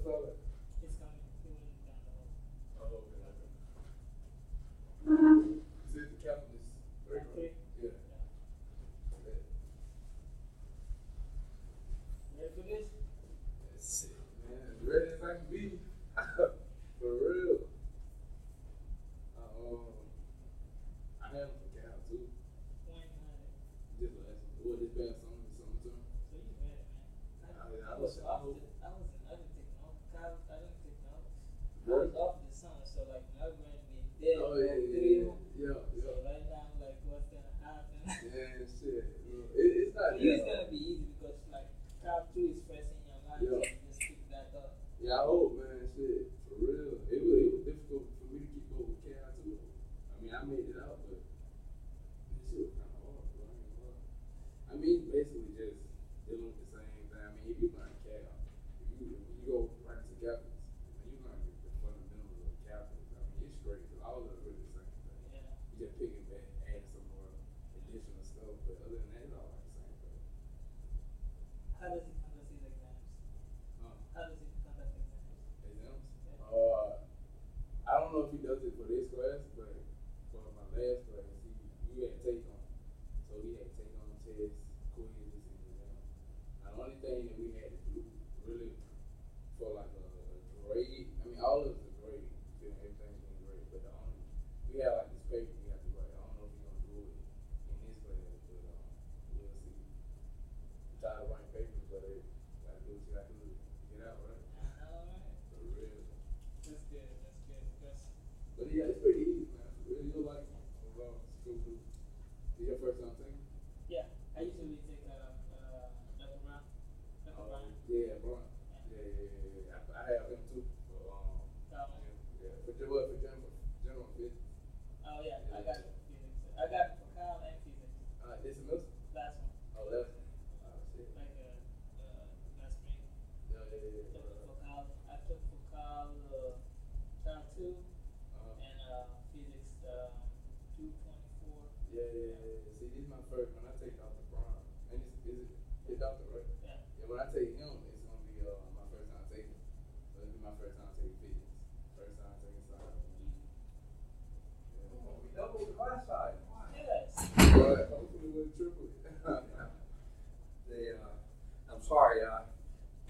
What's all that? It's coming. He went down the hall. Oh, okay. Is it the capitalist? Three. Yeah. Ready for this? That's it, man. As ready as I can be. For real. I had them for Cal too. When you had it. Just last, well, this past summer, summertime. So you ready, man. I was off. I didn't take notes. I didn't take notes. I was off this summer, so like now we're going to be dead. Oh, yeah. So right now, like, what's gonna happen? Yeah, shit. It's not For you, it's that gonna be easy because like Cal 2 is fresh in your mind. Yeah. So you just pick that up. Yeah, I hope, man. Shit, for real. It was difficult for me to keep up with Cal too. I mean, I made it out, but this shit was kind of hard, bro. I ain't gonna lie. I mean, it's basically just dealing with the same thing. I mean, if you learn Cal, if you go right into calculus, and you learn the fundamentals of calculus, I mean, it's great because all of it really the same thing. Yeah. You just picking back, adding some more additional stuff, but other than that, it's all like the same thing. How does it conduct these exams? Huh? How does it conduct exams? Exams? Yeah. I don't know if he does it for this class, but for my last class, he had take on. So he had take on tests, quizzes, and exams. Now, the only thing that we had to do really for like a grade, I mean, all of us are grade, everything's been great, but we had like this paper we have to write. I don't know if he's gonna do it in this class, but we'll see. I'm tired of writing papers, but gotta do what you gotta do to get out, right? Alright. For real. That's good. Because But yeah, it's pretty easy, man. Really, you'll like it. Overall, it's cool too. Is your first time taking? yeah, I usually take Dr. Brown. Dr. Brown. Yeah, Brian. Yeah. I have him too. For, yeah. For general physics. Oh yeah, I got physics. I got for Kyle and physics. This semester? Last one, Oh, that's shit. like last spring. Yeah. For Kyle, I took for Kyle Kyle 2 and physics 224. Yeah. See, this is my first. When I take Dr. Brown, and it's Dr. right? Yeah. Yeah. When I take him, it's gonna be my first time taking. So it'll be my first time taking physics. First time taking science. We doubled the class size. Yes. But hopefully we'll triple it. I'm sorry,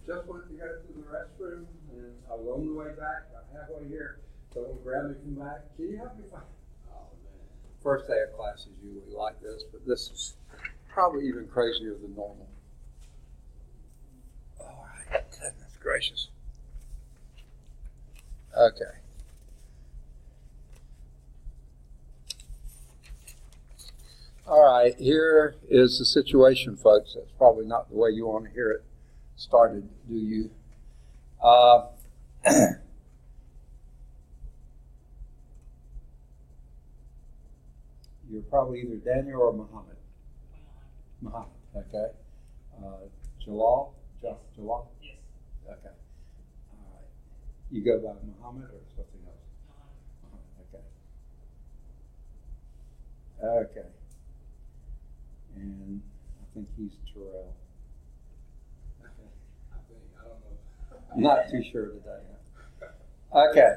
just went to go to the restroom and I was on the way back, about halfway here, someone grabbed me from back. Can you help me find? Oh man. First day of class is usually like this, but this is probably even crazier than normal. All right, goodness gracious. Okay. All right, here is the situation, folks. That's probably not the way you want to hear it started, do you? You're probably either Daniel or Muhammad. Muhammad, okay. Jalal? Jalal? Yes. Okay. All right. You go by Muhammad or something else? Muhammad, okay. Okay. And I think he's Terrell. Okay. I don't know. I'm not too sure today. Okay.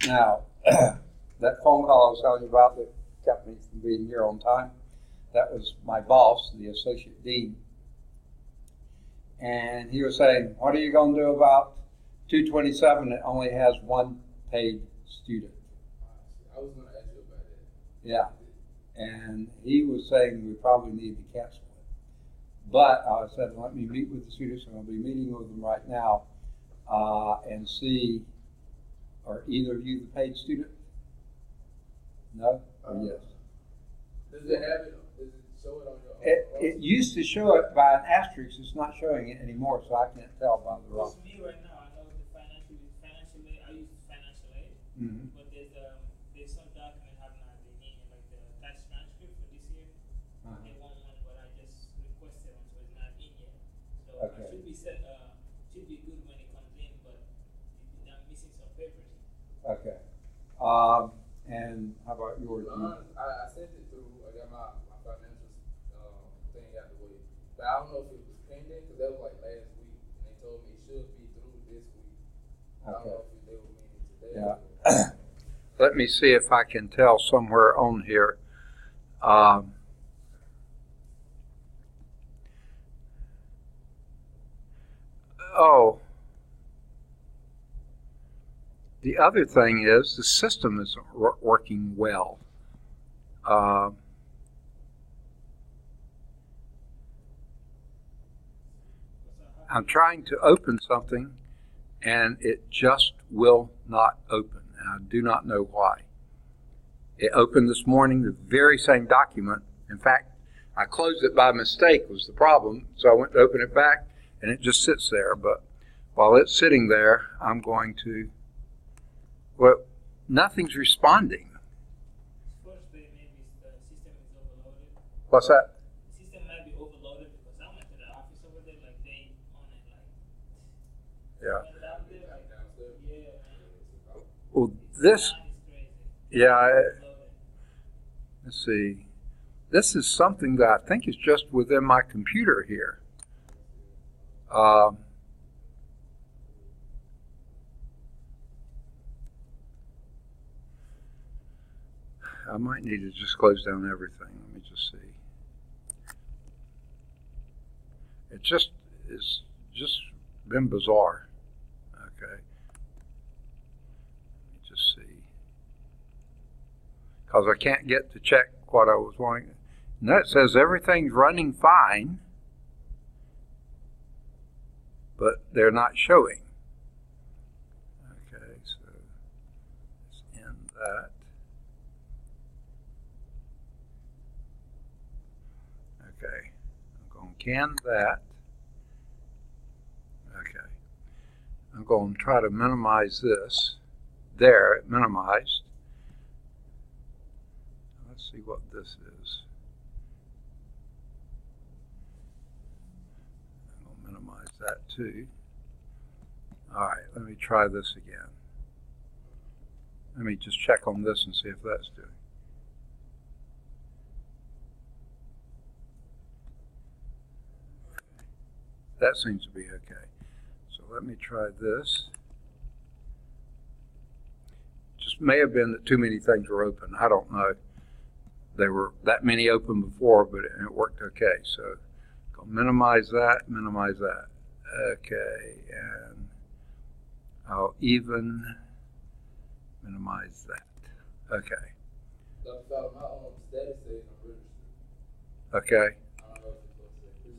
Now, that phone call I was telling you about that kept me from being here on time, that was my boss, the associate dean. And he was saying, what are you going to do about 227 that only has one paid student? I was going to ask you about that. Yeah. And he was saying we probably need to cancel it. But I said, let me meet with the students. I'm going to be meeting with them right now and see, are either of you the paid student? No or yes? Does it have it? Does it show it on your? It used to show it by an asterisk. It's not showing it anymore, so I can't tell by the rock. It's me right now. I know the financial aid. I use financial aid, Mm-hmm. but there's some document haven't had the name, like the tax transcript for this year. They want one, but I just requested one, so it's not in yet. So Okay. I should be set. Should be good when it comes in, but I'm missing some papers. Okay. And how about yours? I sent it through. I got my financial thing out the way, but I don't know if it was pending because that was like last week, and they told me it should be through this week. don't know if they were meeting today. Yeah. Let me see if I can tell somewhere on here. Oh, the other thing is the system isn't working well. I'm trying to open something and it just will not open. And I do not know why. It opened this morning, the very same document. In fact, I closed it by mistake was the problem. So I went to open it back and it just sits there. But while it's sitting there, I'm going to, well, nothing's responding. First, maybe the system is overloaded. What's that? The system might be overloaded because I went to the office over there, like they on it, like. Yeah. Went down there, like, yeah, man. Well, this, It's crazy. yeah, Overloaded. let's see. This is something that I think is just within my computer here. I might need to just close down everything. Let me just see. It's just been bizarre. Okay. Let me just see. Because I can't get to check what I was wanting. And that says everything's running fine, but they're not showing. Okay, so let's end that. Okay, I'm going to can that. Okay, I'm going to try to minimize this. There, it minimized. Let's see what this is. I'm going to minimize that too. All right, let me try this again. Let me just check on this and see if that's doing. That seems to be okay. So let me try this. Just may have been that too many things were open. I don't know. There were that many open before, but it worked okay. So I'll minimize that, minimize that. Okay, and I'll even minimize that. Okay. Dr. Fowler, my status says I'm registered. Okay. I don't know if it's supposed to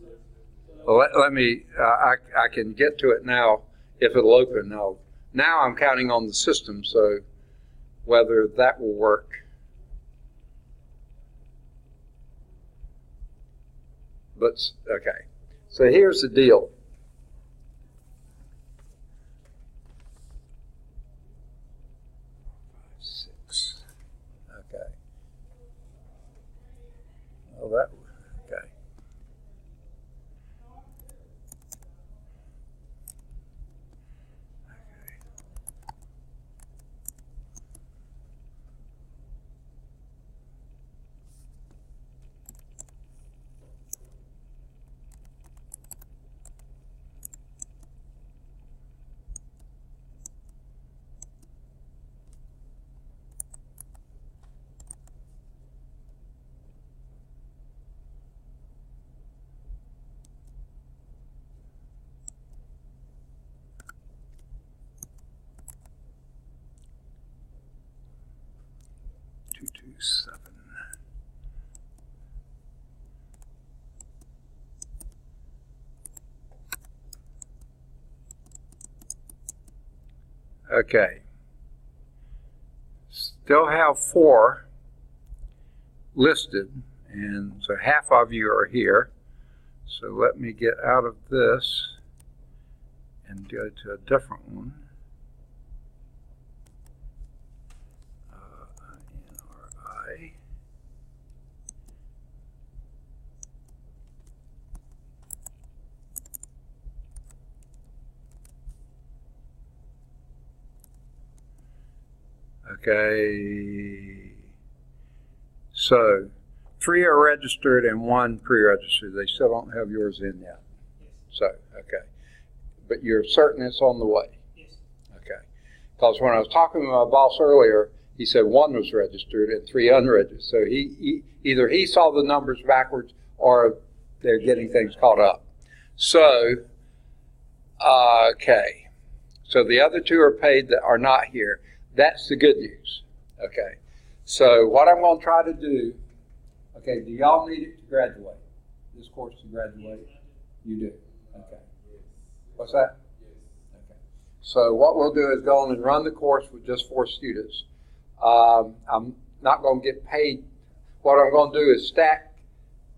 say. Well, let me, I can get to it now if it'll open. Now I'm counting on the system, so whether that will work. But, okay, so here's the deal. Six. Okay. Well, that, okay. Seven. Okay. Still have 4 listed, and so half of you are here. So let me get out of this and go to a different one. INRI. Okay, so 3 are registered and 1 pre-registered. They still don't have yours in yet. Yes. So, okay. But you're certain it's on the way? Yes. Okay. Because when I was talking to my boss earlier, he said 1 was registered and 3 unregistered. So either he saw the numbers backwards or they're getting things caught up. So, okay. So the other 2 are paid that are not here. That's the good news. Okay. So what I'm going to try to do, okay, do y'all need it to graduate? This course to graduate? You do? Okay. What's that? Okay. So what we'll do is go on and run the course with just 4 students. I'm not going to get paid. What I'm going to do is stack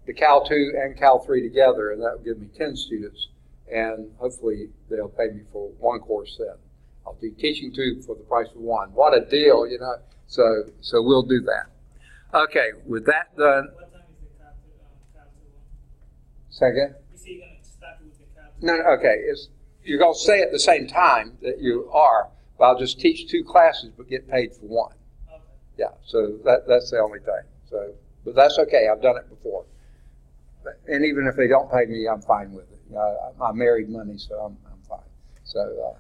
the Cal 2 and Cal 3 together, and that will give me 10 students. And hopefully they'll pay me for 1 course then. I'll do teaching 2 for the price of 1. What a deal, you know. So we'll do that. Okay, with that done. What time is the Cal 2 one? Second? You say you're going to start with the Cal 2? No, okay. You're going to say at the same time that you are, but I'll just teach 2 classes but get paid for 1. Okay. Yeah, so that's the only thing. So, but that's okay. I've done it before. And even if they don't pay me, I'm fine with it. I married money, so I'm fine. So,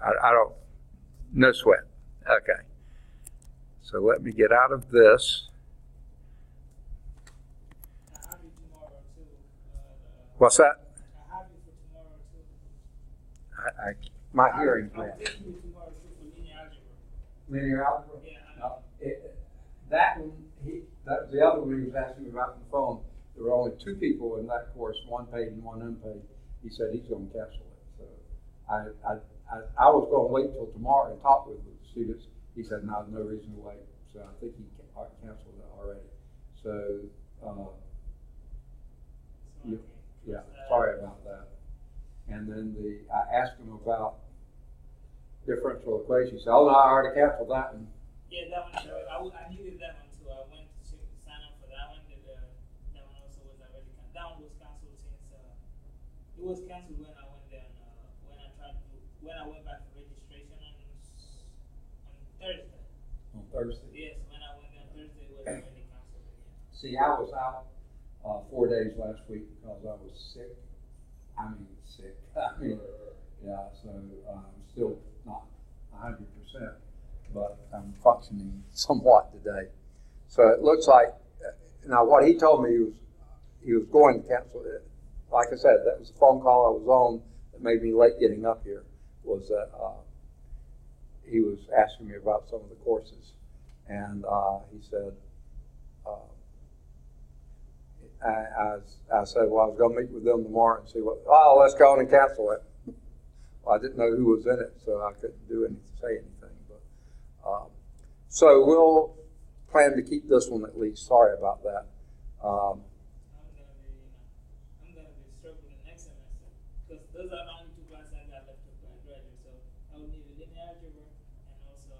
I don't, no sweat. Okay. So let me get out of this. I have you tomorrow too. What's that? I have you for tomorrow too. My hearing's I'm bad. taking you tomorrow too for linear algebra. Linear algebra? Yeah, I No, know. that one, the other one he was asking me about on the phone. There were only 2 people in that course, 1 paid and 1 unpaid. He said he's going to cancel it. So I was going to wait till tomorrow and talk with the students. He said, no reason to wait. So I think he canceled it already. So, yeah, sorry about that. And then I asked him about differential equations. He said, oh no, I already canceled that one. Yeah, that one, I needed that one too. I went to sign up for that one. That one also was already canceled. That one was canceled since, it was canceled when I went there, when I went back for registration on Thursday. On Thursday. Yes, when I went there on Thursday, it was already canceled again. See, I was out 4 days last week because I was sick. Sick. Yeah, so I'm still not 100%, but I'm functioning somewhat today. So it looks like, now what he told me he was going to cancel it. Like I said, that was the phone call I was on that made me late getting up here, was that he was asking me about some of the courses. And he said, I said, well, I was going to meet with them tomorrow and see let's go on and cancel it. Well, I didn't know who was in it, so I couldn't say anything. But so we'll plan to keep this one at least. Sorry about that. I'm gonna be struggling next semester because those are the only 2 classes I got left to graduate. So I would need a linear algebra and also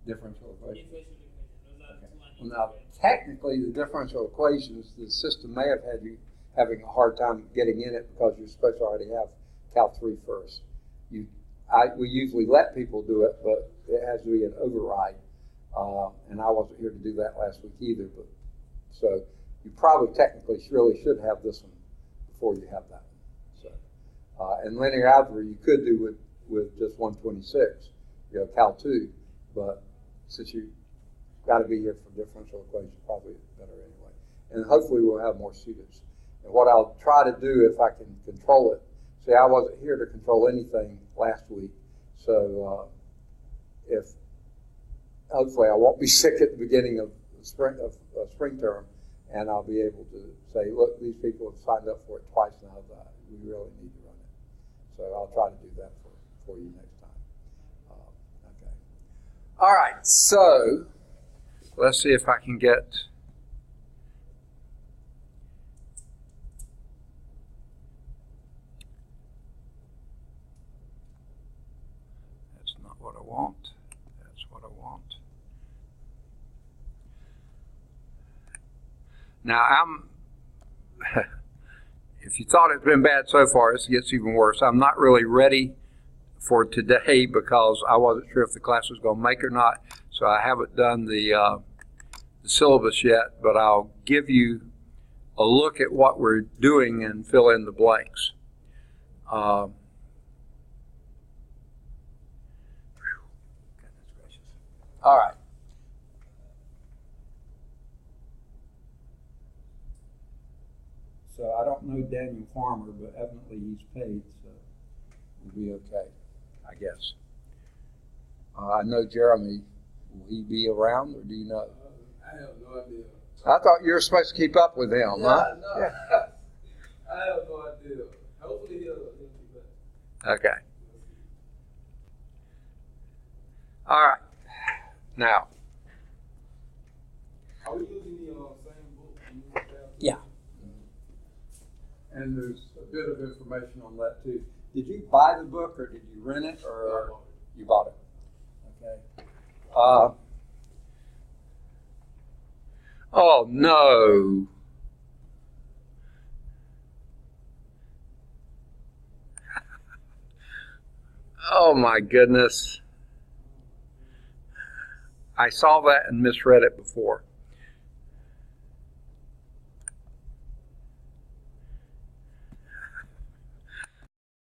Differential equation. differential equation. Those are the 2 I need. Well, now, technically, the differential equations, the system may have had you having a hard time getting in it because you're supposed to already have Cal 3 first. We usually let people do it, but it has to be an override. And I wasn't here to do that last week either. But so you probably technically really should have this one before you have that one. So, and linear algebra you could do with just 126, Cal 2, but since you got to be here for differential equations, probably better anyway. And hopefully we'll have more students. And what I'll try to do, if I can control it, see, I wasn't here to control anything last week, so if hopefully I won't be sick at the beginning of spring term, and I'll be able to say, look, these people have signed up for it twice now. We really need to run it. So I'll try to do that for you next time. Okay. All right. So let's see if I can get. That's not what I want. That's what I want. Now, if you thought it's been bad so far, it gets even worse. I'm not really ready for today because I wasn't sure if the class was going to make or not, so I haven't done the syllabus yet, but I'll give you a look at what we're doing and fill in the blanks. All right. So I don't know Daniel Farmer, but evidently he's paid, so we'll be okay, I guess. I know Jeremy. Will he be around, or do you know? I have no idea. I thought you were supposed to keep up with him, huh? No. Yeah. I have no idea. Hopefully he'll keep up. Okay. All right. Now. Are we using the same book? Yeah. And there's a bit of information on that too. Did you buy the book, or did you rent it, or you bought it? Okay. Oh no. Oh my goodness. I saw that and misread it before.